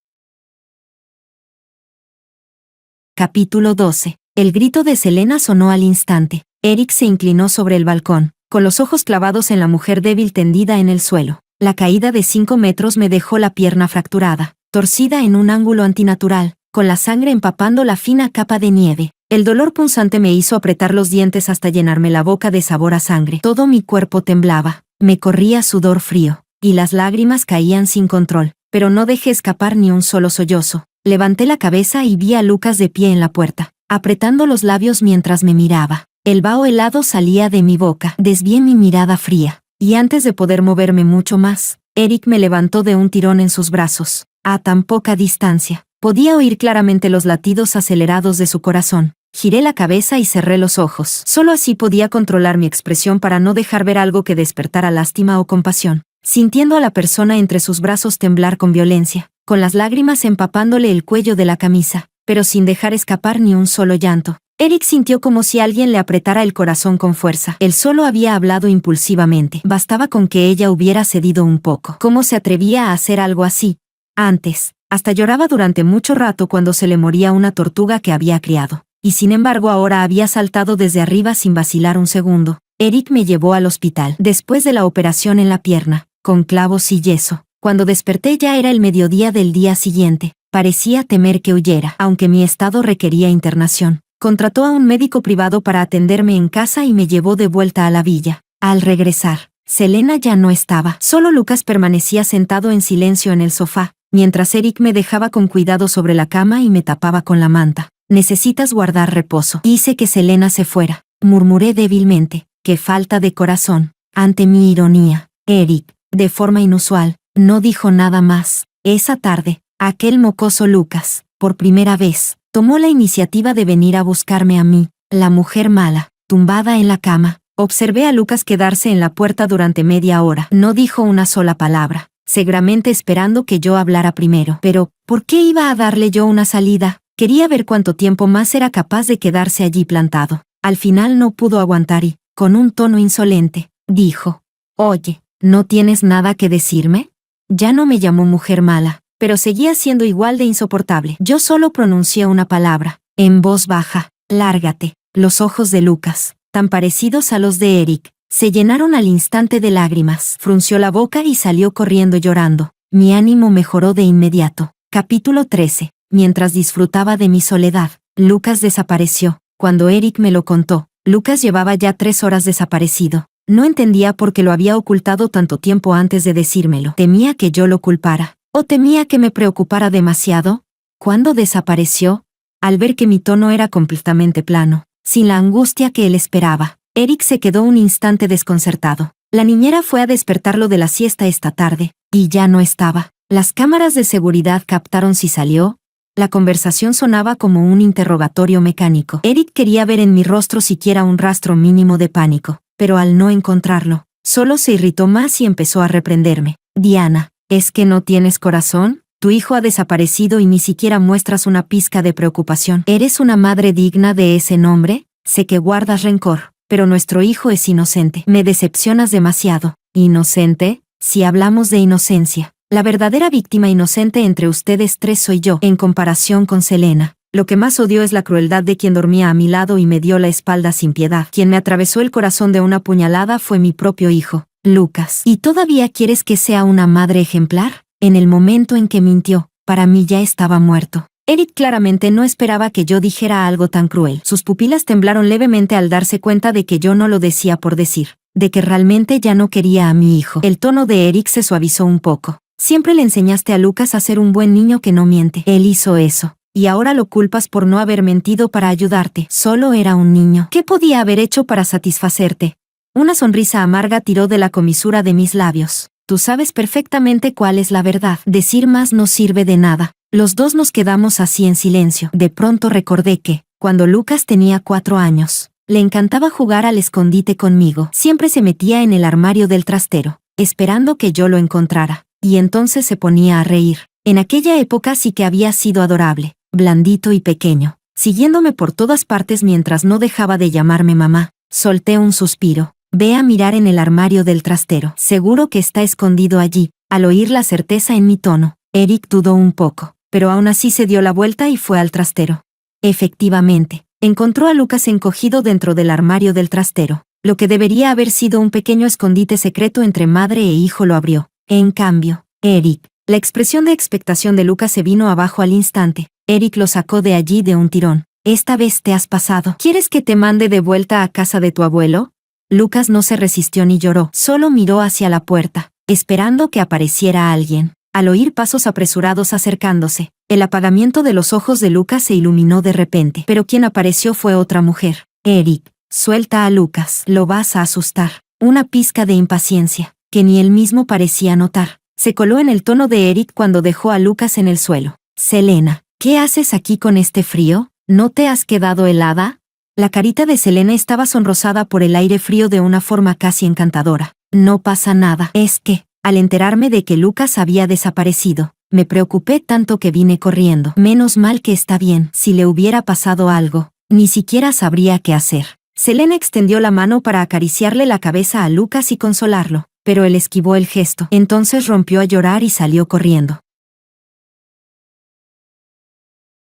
Capítulo 12. El grito de Selena sonó al instante. Eric se inclinó sobre el balcón, con los ojos clavados en la mujer débil tendida en el suelo. La caída de 5 metros me dejó la pierna fracturada, torcida en un ángulo antinatural, con la sangre empapando la fina capa de nieve. El dolor punzante me hizo apretar los dientes hasta llenarme la boca de sabor a sangre. Todo mi cuerpo temblaba, me corría sudor frío, y las lágrimas caían sin control, pero no dejé escapar ni un solo sollozo. Levanté la cabeza y vi a Lucas de pie en la puerta, apretando los labios mientras me miraba. El vaho helado salía de mi boca. Desvié mi mirada fría, y antes de poder moverme mucho más, Eric me levantó de un tirón en sus brazos. A tan poca distancia, podía oír claramente los latidos acelerados de su corazón. Giré la cabeza y cerré los ojos. Solo así podía controlar mi expresión para no dejar ver algo que despertara lástima o compasión. Sintiendo a la persona entre sus brazos temblar con violencia, con las lágrimas empapándole el cuello de la camisa, pero sin dejar escapar ni un solo llanto. Eric sintió como si alguien le apretara el corazón con fuerza. Él solo había hablado impulsivamente. Bastaba con que ella hubiera cedido un poco. ¿Cómo se atrevía a hacer algo así? Antes, hasta lloraba durante mucho rato cuando se le moría una tortuga que había criado. Y sin embargo ahora había saltado desde arriba sin vacilar un segundo. Eric me llevó al hospital. Después de la operación en la pierna, con clavos y yeso. Cuando desperté ya era el mediodía del día siguiente. Parecía temer que huyera, aunque mi estado requería internación. Contrató a un médico privado para atenderme en casa y me llevó de vuelta a la villa. Al regresar, Selena ya no estaba. Solo Lucas permanecía sentado en silencio en el sofá, mientras Eric me dejaba con cuidado sobre la cama y me tapaba con la manta. Necesitas guardar reposo. Hice que Selena se fuera. Murmuré débilmente. Qué falta de corazón. Ante mi ironía, Eric, de forma inusual, no dijo nada más. Esa tarde, aquel mocoso Lucas, por primera vez, tomó la iniciativa de venir a buscarme a mí, la mujer mala, tumbada en la cama. Observé a Lucas quedarse en la puerta durante media hora. No dijo una sola palabra, seguramente esperando que yo hablara primero. Pero, ¿por qué iba a darle yo una salida? Quería ver cuánto tiempo más era capaz de quedarse allí plantado. Al final no pudo aguantar y, con un tono insolente, dijo: Oye, ¿no tienes nada que decirme? Ya no me llamó mujer mala, pero seguía siendo igual de insoportable. Yo solo pronuncié una palabra, en voz baja: lárgate. Los ojos de Lucas, tan parecidos a los de Eric, se llenaron al instante de lágrimas. Frunció la boca y salió corriendo llorando. Mi ánimo mejoró de inmediato. Capítulo 13. Mientras disfrutaba de mi soledad, Lucas desapareció. Cuando Eric me lo contó, Lucas llevaba ya 3 horas desaparecido. No entendía por qué lo había ocultado tanto tiempo antes de decírmelo. ¿Temía que yo lo culpara? ¿O temía que me preocupara demasiado? ¿Cuándo desapareció? Al ver que mi tono era completamente plano, sin la angustia que él esperaba, Eric se quedó un instante desconcertado. La niñera fue a despertarlo de la siesta esta tarde, y ya no estaba. Las cámaras de seguridad captaron si salió. La conversación sonaba como un interrogatorio mecánico. Eric quería ver en mi rostro siquiera un rastro mínimo de pánico, pero al no encontrarlo, solo se irritó más y empezó a reprenderme. Diana, ¿es que no tienes corazón? Tu hijo ha desaparecido y ni siquiera muestras una pizca de preocupación. ¿Eres una madre digna de ese nombre? Sé que guardas rencor, pero nuestro hijo es inocente. Me decepcionas demasiado. ¿Inocente? Si hablamos de inocencia, la verdadera víctima inocente entre ustedes 3 soy yo, en comparación con Selena. Lo que más odio es la crueldad de quien dormía a mi lado y me dio la espalda sin piedad. Quien me atravesó el corazón de una puñalada fue mi propio hijo, Lucas. ¿Y todavía quieres que sea una madre ejemplar? En el momento en que mintió, para mí ya estaba muerto. Eric claramente no esperaba que yo dijera algo tan cruel. Sus pupilas temblaron levemente al darse cuenta de que yo no lo decía por decir, de que realmente ya no quería a mi hijo. El tono de Eric se suavizó un poco. Siempre le enseñaste a Lucas a ser un buen niño que no miente. Él hizo eso, y ahora lo culpas por no haber mentido para ayudarte. Solo era un niño. ¿Qué podía haber hecho para satisfacerte? Una sonrisa amarga tiró de la comisura de mis labios. Tú sabes perfectamente cuál es la verdad. Decir más no sirve de nada. Los dos nos quedamos así en silencio. De pronto recordé que, cuando Lucas tenía 4 años, le encantaba jugar al escondite conmigo. Siempre se metía en el armario del trastero, esperando que yo lo encontrara, y entonces se ponía a reír. En aquella época sí que había sido adorable, blandito y pequeño, siguiéndome por todas partes mientras no dejaba de llamarme mamá. Solté un suspiro. Ve a mirar en el armario del trastero. Seguro que está escondido allí. Al oír la certeza en mi tono, Eric dudó un poco, pero aún así se dio la vuelta y fue al trastero. Efectivamente, encontró a Lucas encogido dentro del armario del trastero. Lo que debería haber sido un pequeño escondite secreto entre madre e hijo lo abrió. En cambio, Eric. La expresión de expectación de Lucas se vino abajo al instante. Eric lo sacó de allí de un tirón. Esta vez te has pasado. ¿Quieres que te mande de vuelta a casa de tu abuelo? Lucas no se resistió ni lloró, solo miró hacia la puerta, esperando que apareciera alguien. Al oír pasos apresurados acercándose, el apagamiento de los ojos de Lucas se iluminó de repente. Pero quien apareció fue otra mujer. Eric, suelta a Lucas, lo vas a asustar. Una pizca de impaciencia, que ni él mismo parecía notar, se coló en el tono de Eric cuando dejó a Lucas en el suelo. Selena, ¿qué haces aquí con este frío? ¿No te has quedado helada? La carita de Selena estaba sonrosada por el aire frío de una forma casi encantadora. No pasa nada. Es que, al enterarme de que Lucas había desaparecido, me preocupé tanto que vine corriendo. Menos mal que está bien. Si le hubiera pasado algo, ni siquiera sabría qué hacer. Selena extendió la mano para acariciarle la cabeza a Lucas y consolarlo, pero él esquivó el gesto. Entonces rompió a llorar y salió corriendo.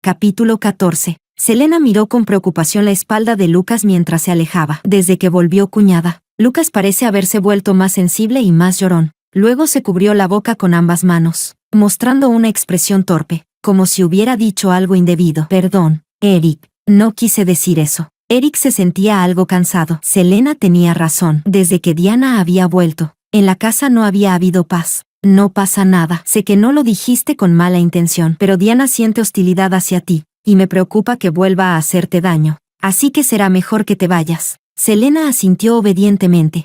Capítulo 14. Selena miró con preocupación la espalda de Lucas mientras se alejaba. Desde que volvió cuñada, Lucas parece haberse vuelto más sensible y más llorón. Luego se cubrió la boca con ambas manos, mostrando una expresión torpe, como si hubiera dicho algo indebido. Perdón, Eric, no quise decir eso. Eric se sentía algo cansado. Selena tenía razón. Desde que Diana había vuelto, en la casa no había habido paz. No pasa nada. Sé que no lo dijiste con mala intención, pero Diana siente hostilidad hacia ti, y me preocupa que vuelva a hacerte daño. Así que será mejor que te vayas. Selena asintió obedientemente.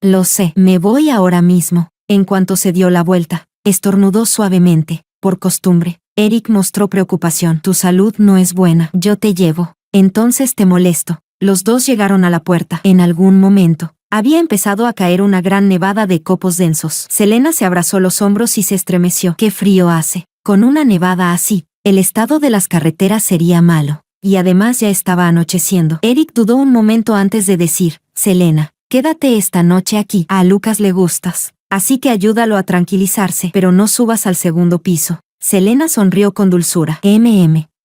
Lo sé. Me voy ahora mismo. En cuanto se dio la vuelta, estornudó suavemente. Por costumbre, Eric mostró preocupación. Tu salud no es buena. Yo te llevo. Entonces te molesto. Los dos llegaron a la puerta. En algún momento, había empezado a caer una gran nevada de copos densos. Selena se abrazó los hombros y se estremeció. ¡Qué frío hace! Con una nevada así, el estado de las carreteras sería malo. Y además ya estaba anocheciendo. Eric dudó un momento antes de decir, Selena, quédate esta noche aquí. A Lucas le gustas. así que ayúdalo a tranquilizarse, pero no subas al segundo piso. Selena sonrió con dulzura.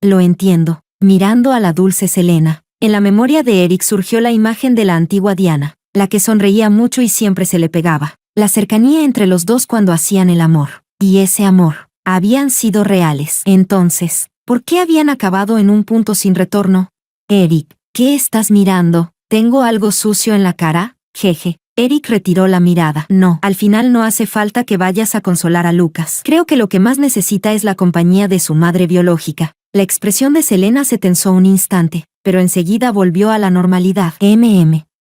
Lo entiendo. Mirando a la dulce Selena, en la memoria de Eric surgió la imagen de la antigua Diana, la que sonreía mucho y siempre se le pegaba. La cercanía entre los dos cuando hacían el amor. Y ese amor. Habían sido reales. Entonces, ¿por qué habían acabado en un punto sin retorno? Eric, ¿qué estás mirando? ¿Tengo algo sucio en la cara? Jeje. Eric retiró la mirada. No, al final no hace falta que vayas a consolar a Lucas. Creo que lo que más necesita es la compañía de su madre biológica. La expresión de Selena se tensó un instante, pero enseguida volvió a la normalidad.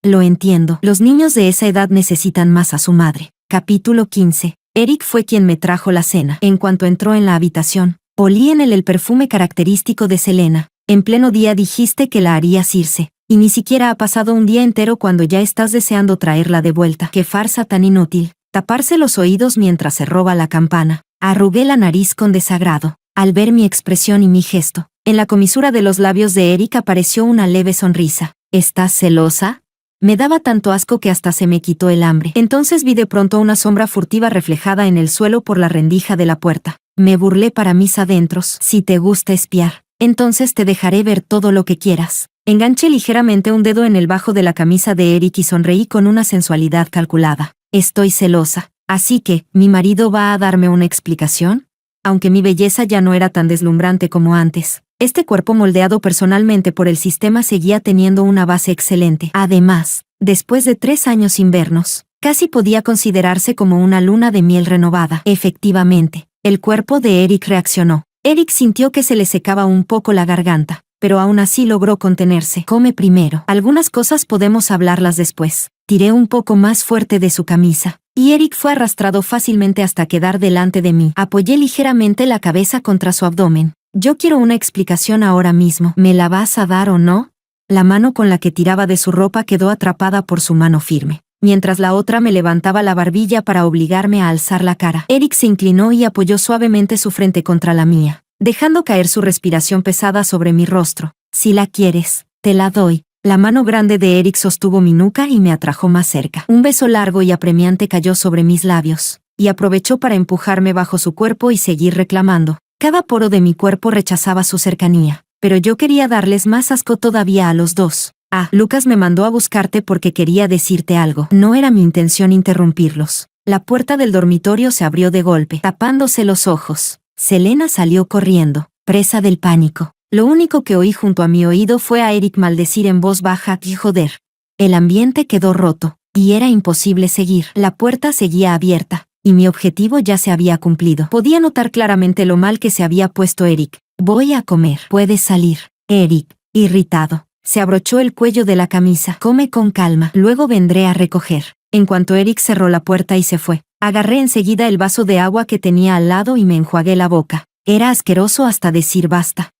Lo entiendo. Los niños de esa edad necesitan más a su madre. Capítulo 15. Eric fue quien me trajo la cena. En cuanto entró en la habitación, olí en él el perfume característico de Selena. En pleno día dijiste que la harías irse. Y ni siquiera ha pasado un día entero cuando ya estás deseando traerla de vuelta. ¡Qué farsa tan inútil! Taparse los oídos mientras se roba la campana. Arrugué la nariz con desagrado. Al ver mi expresión y mi gesto, en la comisura de los labios de Eric apareció una leve sonrisa. ¿Estás celosa? Me daba tanto asco que hasta se me quitó el hambre. Entonces vi de pronto una sombra furtiva reflejada en el suelo por la rendija de la puerta. Me burlé para mis adentros. Si te gusta espiar, entonces te dejaré ver todo lo que quieras. Enganché ligeramente un dedo en el bajo de la camisa de Eric y sonreí con una sensualidad calculada. Estoy celosa. Así que, ¿mi marido va a darme una explicación? Aunque mi belleza ya no era tan deslumbrante como antes, este cuerpo moldeado personalmente por el sistema seguía teniendo una base excelente. Además, después de 3 años invernos, casi podía considerarse como una luna de miel renovada. Efectivamente, el cuerpo de Eric reaccionó. Eric sintió que se le secaba un poco la garganta, pero aún así logró contenerse. Come primero. Algunas cosas podemos hablarlas después. Tiré un poco más fuerte de su camisa, y Eric fue arrastrado fácilmente hasta quedar delante de mí. Apoyé ligeramente la cabeza contra su abdomen. Yo quiero una explicación ahora mismo. ¿Me la vas a dar o no? La mano con la que tiraba de su ropa quedó atrapada por su mano firme, mientras la otra me levantaba la barbilla para obligarme a alzar la cara. Eric se inclinó y apoyó suavemente su frente contra la mía, dejando caer su respiración pesada sobre mi rostro. Si la quieres, te la doy. La mano grande de Eric sostuvo mi nuca y me atrajo más cerca. Un beso largo y apremiante cayó sobre mis labios, y aprovechó para empujarme bajo su cuerpo y seguir reclamando. Cada poro de mi cuerpo rechazaba su cercanía, pero yo quería darles más asco todavía a los dos. Lucas me mandó a buscarte porque quería decirte algo. No era mi intención interrumpirlos. La puerta del dormitorio se abrió de golpe, tapándose los ojos. Selena salió corriendo, presa del pánico. Lo único que oí junto a mi oído fue a Eric maldecir en voz baja y joder. El ambiente quedó roto, y era imposible seguir. La puerta seguía abierta, y mi objetivo ya se había cumplido. Podía notar claramente lo mal que se había puesto Eric. Voy a comer. Puedes salir. Eric, irritado, se abrochó el cuello de la camisa. Come con calma, luego vendré a recoger. En cuanto Eric cerró la puerta y se fue, agarré enseguida el vaso de agua que tenía al lado y me enjuagué la boca. Era asqueroso hasta decir basta.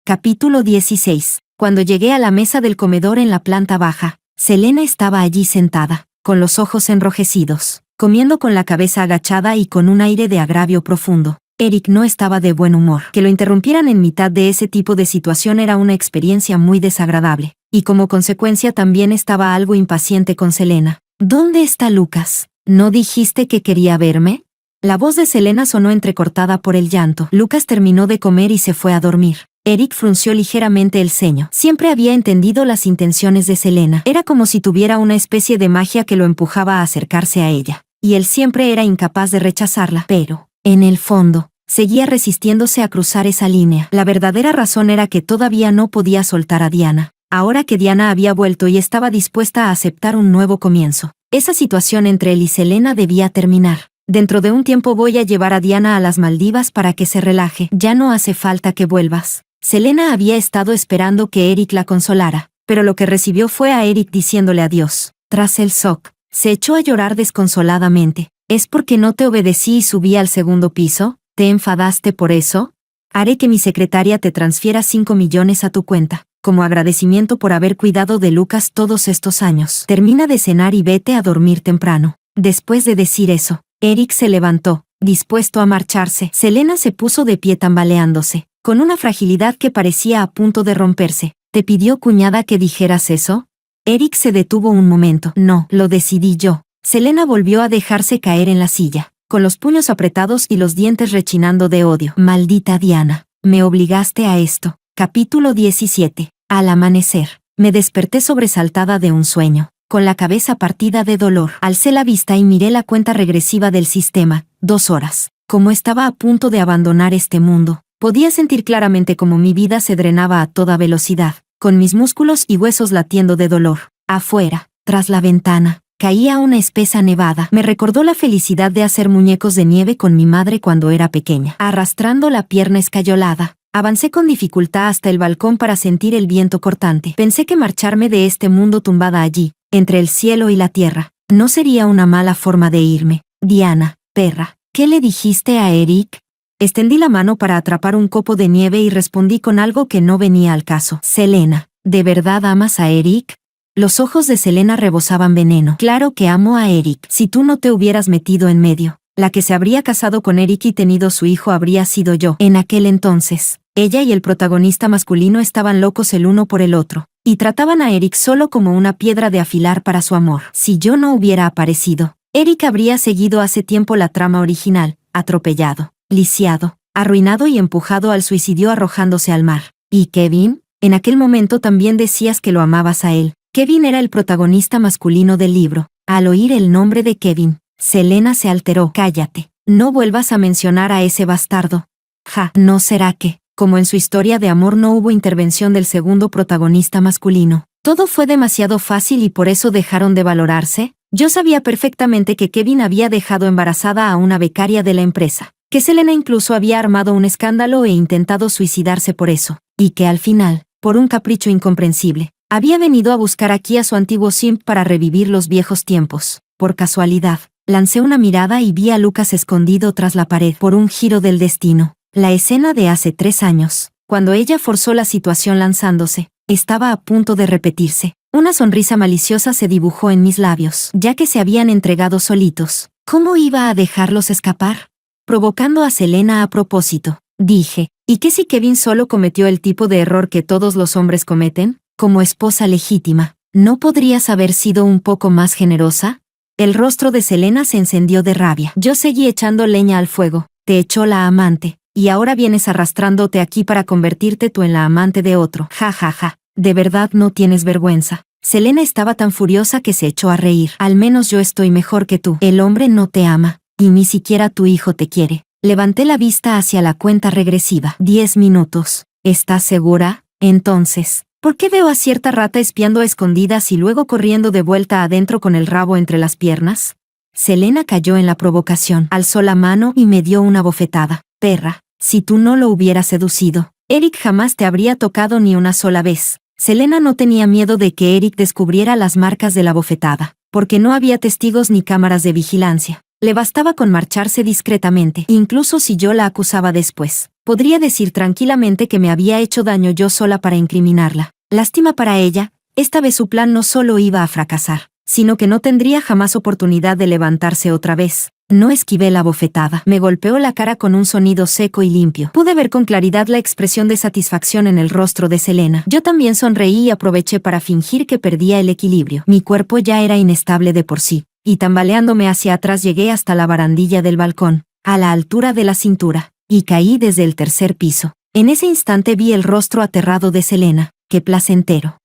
Capítulo 16. Cuando llegué a la mesa del comedor en la planta baja, Selena estaba allí sentada, con los ojos enrojecidos, comiendo con la cabeza agachada y con un aire de agravio profundo. Eric no estaba de buen humor. Que lo interrumpieran en mitad de ese tipo de situación era una experiencia muy desagradable, y como consecuencia también estaba algo impaciente con Selena. ¿Dónde está Lucas? ¿No dijiste que quería verme? La voz de Selena sonó entrecortada por el llanto. Lucas terminó de comer y se fue a dormir. Eric frunció ligeramente el ceño. Siempre había entendido las intenciones de Selena. Era como si tuviera una especie de magia que lo empujaba a acercarse a ella, y él siempre era incapaz de rechazarla. Pero, en el fondo, seguía resistiéndose a cruzar esa línea. La verdadera razón era que todavía no podía soltar a Diana. Ahora que Diana había vuelto y estaba dispuesta a aceptar un nuevo comienzo, esa situación entre él y Selena debía terminar. Dentro de un tiempo voy a llevar a Diana a las Maldivas para que se relaje. Ya no hace falta que vuelvas. Selena había estado esperando que Eric la consolara, pero lo que recibió fue a Eric diciéndole adiós. Tras el shock, se echó a llorar desconsoladamente. ¿Es porque no te obedecí y subí al segundo piso? ¿Te enfadaste por eso? Haré que mi secretaria te transfiera 5 millones a tu cuenta, como agradecimiento por haber cuidado de Lucas todos estos años. Termina de cenar y vete a dormir temprano. Después de decir eso, Eric se levantó, dispuesto a marcharse. Selena se puso de pie tambaleándose, con una fragilidad que parecía a punto de romperse. ¿Te pidió cuñada que dijeras eso? Eric se detuvo un momento. No, lo decidí yo. Selena volvió a dejarse caer en la silla, con los puños apretados y los dientes rechinando de odio. Maldita Diana, me obligaste a esto. Capítulo 17. Al amanecer, me desperté sobresaltada de un sueño, con la cabeza partida de dolor. Alcé la vista y miré la cuenta regresiva del sistema, 2 horas. Como estaba a punto de abandonar este mundo, podía sentir claramente cómo mi vida se drenaba a toda velocidad, con mis músculos y huesos latiendo de dolor. Afuera, tras la ventana, caía una espesa nevada. Me recordó la felicidad de hacer muñecos de nieve con mi madre cuando era pequeña. Arrastrando la pierna escayolada, avancé con dificultad hasta el balcón para sentir el viento cortante. Pensé que marcharme de este mundo tumbada allí, entre el cielo y la tierra, no sería una mala forma de irme. Diana, perra, ¿qué le dijiste a Eric? Extendí la mano para atrapar un copo de nieve y respondí con algo que no venía al caso. Selena, ¿de verdad amas a Eric? Los ojos de Selena rebosaban veneno. Claro que amo a Eric. Si tú no te hubieras metido en medio, la que se habría casado con Eric y tenido su hijo habría sido yo. En aquel entonces, ella y el protagonista masculino estaban locos el uno por el otro, y trataban a Eric solo como una piedra de afilar para su amor. Si yo no hubiera aparecido, Eric habría seguido hace tiempo la trama original, atropellado, lisiado, arruinado y empujado al suicidio arrojándose al mar. ¿Y Kevin? En aquel momento también decías que lo amabas a él. Kevin era el protagonista masculino del libro. Al oír el nombre de Kevin, Selena se alteró. Cállate, no vuelvas a mencionar a ese bastardo. Ja, ¿no será que, como en su historia de amor no hubo intervención del segundo protagonista masculino, todo fue demasiado fácil y por eso dejaron de valorarse? Yo sabía perfectamente que Kevin había dejado embarazada a una becaria de la empresa, que Selena incluso había armado un escándalo e intentado suicidarse por eso, y que al final, por un capricho incomprensible, había venido a buscar aquí a su antiguo simp para revivir los viejos tiempos. Por casualidad, lancé una mirada y vi a Lucas escondido tras la pared. Por un giro del destino, la escena de hace 3 años, cuando ella forzó la situación lanzándose, estaba a punto de repetirse. Una sonrisa maliciosa se dibujó en mis labios, ya que se habían entregado solitos. ¿Cómo iba a dejarlos escapar? Provocando a Selena a propósito, dije. ¿Y qué si Kevin solo cometió el tipo de error que todos los hombres cometen? Como esposa legítima, ¿no podrías haber sido un poco más generosa? El rostro de Selena se encendió de rabia. Yo seguí echando leña al fuego. Te echó la amante, y ahora vienes arrastrándote aquí para convertirte tú en la amante de otro. Ja, ja, ja. ¿De verdad no tienes vergüenza? Selena estaba tan furiosa que se echó a reír. Al menos yo estoy mejor que tú. El hombre no te ama, y ni siquiera tu hijo te quiere. Levanté la vista hacia la cuenta regresiva. 10 minutos. ¿Estás segura? Entonces, ¿por qué veo a cierta rata espiando a escondidas y luego corriendo de vuelta adentro con el rabo entre las piernas? Selena cayó en la provocación, alzó la mano y me dio una bofetada. Perra, si tú no lo hubieras seducido, Eric jamás te habría tocado ni una sola vez. Selena no tenía miedo de que Eric descubriera las marcas de la bofetada, porque no había testigos ni cámaras de vigilancia. Le bastaba con marcharse discretamente. Incluso si yo la acusaba después, podría decir tranquilamente que me había hecho daño yo sola para incriminarla. Lástima para ella, esta vez su plan no solo iba a fracasar, sino que no tendría jamás oportunidad de levantarse otra vez. No esquivé la bofetada. Me golpeó la cara con un sonido seco y limpio. Pude ver con claridad la expresión de satisfacción en el rostro de Selena. Yo también sonreí y aproveché para fingir que perdía el equilibrio. Mi cuerpo ya era inestable de por sí, y tambaleándome hacia atrás llegué hasta la barandilla del balcón, a la altura de la cintura, y caí desde el 3er piso. En ese instante vi el rostro aterrado de Selena. ¡Qué placentero!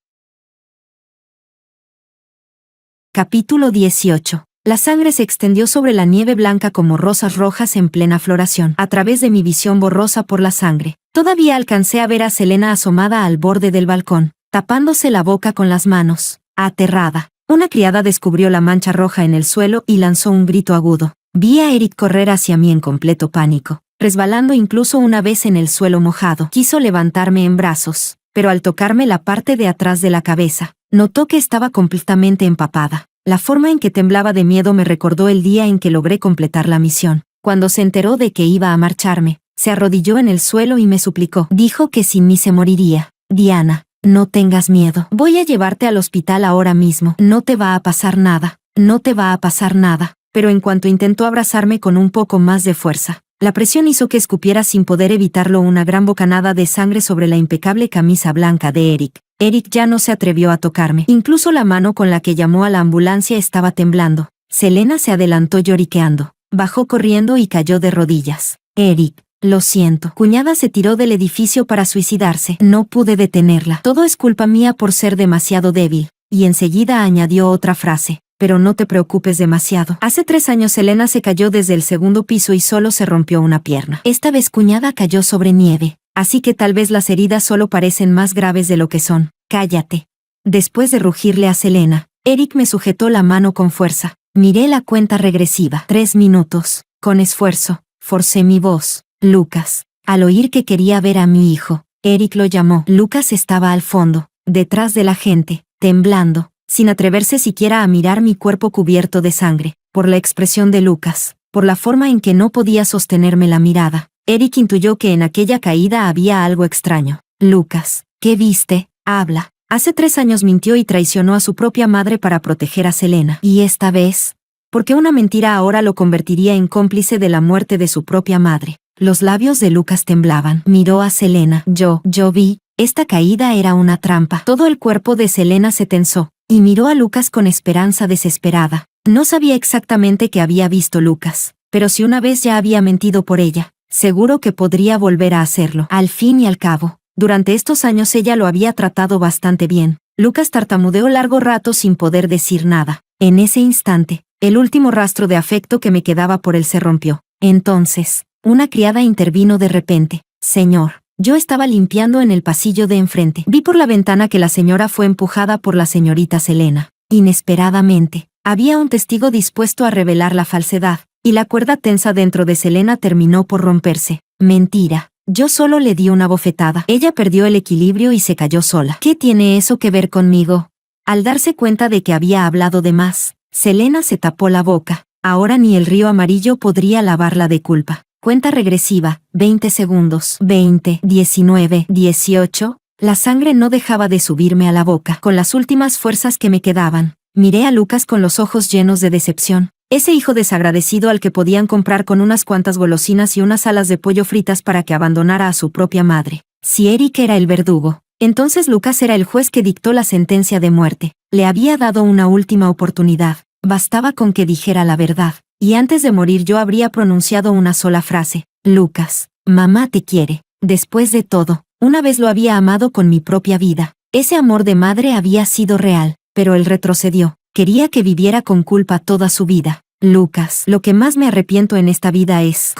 Capítulo 18. La sangre se extendió sobre la nieve blanca como rosas rojas en plena floración. A través de mi visión borrosa por la sangre, todavía alcancé a ver a Selena asomada al borde del balcón, tapándose la boca con las manos, aterrada. Una criada descubrió la mancha roja en el suelo y lanzó un grito agudo. Vi a Eric correr hacia mí en completo pánico, resbalando incluso una vez en el suelo mojado. Quiso levantarme en brazos, pero al tocarme la parte de atrás de la cabeza, notó que estaba completamente empapada. La forma en que temblaba de miedo me recordó el día en que logré completar la misión. Cuando se enteró de que iba a marcharme, se arrodilló en el suelo y me suplicó. Dijo que sin mí se moriría. Diana, no tengas miedo. Voy a llevarte al hospital ahora mismo. No te va a pasar nada. No te va a pasar nada. Pero en cuanto intentó abrazarme con un poco más de fuerza, la presión hizo que escupiera sin poder evitarlo una gran bocanada de sangre sobre la impecable camisa blanca de Eric. Eric ya no se atrevió a tocarme. Incluso la mano con la que llamó a la ambulancia estaba temblando. Selena se adelantó lloriqueando. Bajó corriendo y cayó de rodillas. Eric, lo siento. Cuñada se tiró del edificio para suicidarse. No pude detenerla. Todo es culpa mía por ser demasiado débil. Y enseguida añadió otra frase. Pero no te preocupes demasiado. Hace 3 años Selena se cayó desde el 2.º piso y solo se rompió una pierna. Esta vez cuñada cayó sobre nieve. Así que tal vez las heridas solo parecen más graves de lo que son. Cállate. Después de rugirle a Selena, Eric me sujetó la mano con fuerza. Miré la cuenta regresiva. 3 minutos. Con esfuerzo, forcé mi voz. Lucas. Al oír que quería ver a mi hijo, Eric lo llamó. Lucas estaba al fondo, detrás de la gente, temblando, sin atreverse siquiera a mirar mi cuerpo cubierto de sangre. Por la expresión de Lucas, por la forma en que no podía sostenerme la mirada, Eric intuyó que en aquella caída había algo extraño. Lucas, ¿qué viste? Habla. Hace 3 años mintió y traicionó a su propia madre para proteger a Selena. ¿Y esta vez? Porque una mentira ahora lo convertiría en cómplice de la muerte de su propia madre. Los labios de Lucas temblaban. Miró a Selena. Yo vi. Esta caída era una trampa. Todo el cuerpo de Selena se tensó, y miró a Lucas con esperanza desesperada. No sabía exactamente qué había visto Lucas, pero si una vez ya había mentido por ella, seguro que podría volver a hacerlo. Al fin y al cabo, durante estos años ella lo había tratado bastante bien. Lucas tartamudeó largo rato sin poder decir nada. En ese instante, el último rastro de afecto que me quedaba por él se rompió. Entonces, una criada intervino de repente. Señor, yo estaba limpiando en el pasillo de enfrente. Vi por la ventana que la señora fue empujada por la señorita Selena. Inesperadamente, había un testigo dispuesto a revelar la falsedad, y la cuerda tensa dentro de Selena terminó por romperse. Mentira. Yo solo le di una bofetada. Ella perdió el equilibrio y se cayó sola. ¿Qué tiene eso que ver conmigo? Al darse cuenta de que había hablado de más, Selena se tapó la boca. Ahora ni el río amarillo podría lavarla de culpa. Cuenta regresiva, 20 segundos. 20, 19, 18. La sangre no dejaba de subirme a la boca. Con las últimas fuerzas que me quedaban, miré a Lucas con los ojos llenos de decepción. Ese hijo desagradecido al que podían comprar con unas cuantas golosinas y unas alas de pollo fritas para que abandonara a su propia madre. Si Eric era el verdugo, entonces Lucas era el juez que dictó la sentencia de muerte. Le había dado una última oportunidad. Bastaba con que dijera la verdad, y antes de morir yo habría pronunciado una sola frase. Lucas, mamá te quiere. Después de todo, una vez lo había amado con mi propia vida. Ese amor de madre había sido real, pero él retrocedió. Quería que viviera con culpa toda su vida. Lucas, lo que más me arrepiento en esta vida es,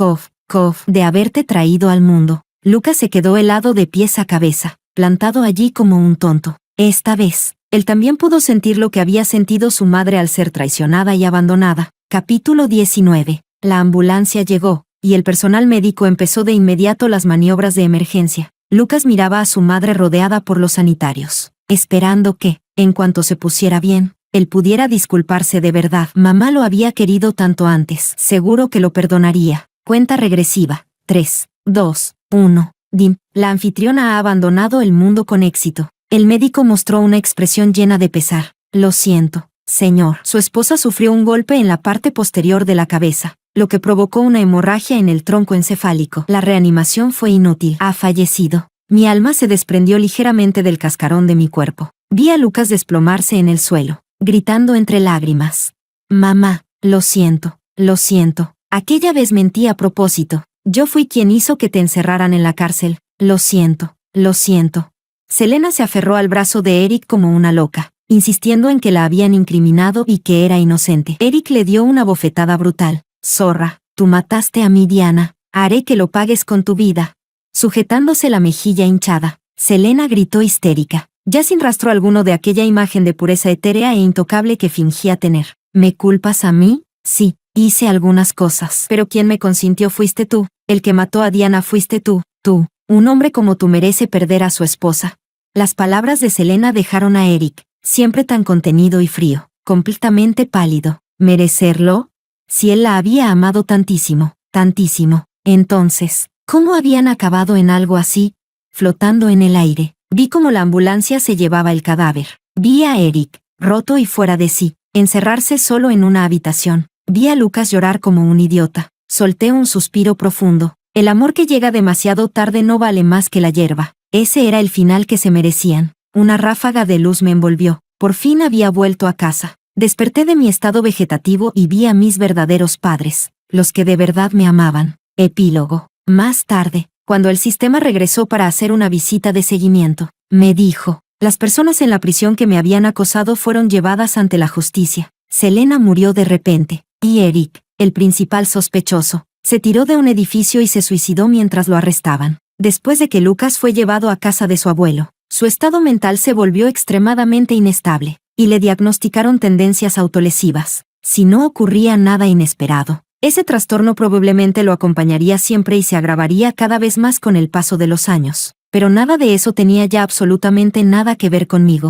de haberte traído al mundo. Lucas se quedó helado de pies a cabeza, plantado allí como un tonto. Esta vez, él también pudo sentir lo que había sentido su madre al ser traicionada y abandonada. Capítulo 19. La ambulancia llegó, y el personal médico empezó de inmediato las maniobras de emergencia. Lucas miraba a su madre rodeada por los sanitarios, esperando que, en cuanto se pusiera bien, él pudiera disculparse de verdad. Mamá lo había querido tanto antes. Seguro que lo perdonaría. Cuenta regresiva. 3, 2, 1. Dim. La anfitriona ha abandonado el mundo con éxito. El médico mostró una expresión llena de pesar. Lo siento, señor. Su esposa sufrió un golpe en la parte posterior de la cabeza, lo que provocó una hemorragia en el tronco encefálico. La reanimación fue inútil. Ha fallecido. Mi alma se desprendió ligeramente del cascarón de mi cuerpo. Vi a Lucas desplomarse en el suelo, gritando entre lágrimas. Mamá, lo siento. Aquella vez mentí a propósito. Yo fui quien hizo que te encerraran en la cárcel. Lo siento. Selena se aferró al brazo de Eric como una loca, insistiendo en que la habían incriminado y que era inocente. Eric le dio una bofetada brutal. Zorra, tú mataste a mi Diana. Haré que lo pagues con tu vida. Sujetándose la mejilla hinchada, Selena gritó histérica, ya sin rastro alguno de aquella imagen de pureza etérea e intocable que fingía tener. ¿Me culpas a mí? Sí, hice algunas cosas. Pero quien me consintió fuiste tú. El que mató a Diana fuiste tú. Tú. Un hombre como tú merece perder a su esposa. Las palabras de Selena dejaron a Eric, siempre tan contenido y frío, completamente pálido. ¿Merecerlo? Si él la había amado tantísimo. Entonces, ¿cómo habían acabado en algo así? Flotando en el aire, vi cómo la ambulancia se llevaba el cadáver. Vi a Eric, roto y fuera de sí, encerrarse solo en una habitación. Vi a Lucas llorar como un idiota. Solté un suspiro profundo. El amor que llega demasiado tarde no vale más que la hierba. Ese era el final que se merecían. Una ráfaga de luz me envolvió. Por fin había vuelto a casa. Desperté de mi estado vegetativo y vi a mis verdaderos padres, los que de verdad me amaban. Epílogo. Más tarde, cuando el sistema regresó para hacer una visita de seguimiento, me dijo: las personas en la prisión que me habían acosado fueron llevadas ante la justicia. Selena murió de repente, y Eric, el principal sospechoso, se tiró de un edificio y se suicidó mientras lo arrestaban. Después de que Lucas fue llevado a casa de su abuelo, su estado mental se volvió extremadamente inestable, y le diagnosticaron tendencias autolesivas. Si no ocurría nada inesperado, ese trastorno probablemente lo acompañaría siempre y se agravaría cada vez más con el paso de los años. Pero nada de eso tenía ya absolutamente nada que ver conmigo.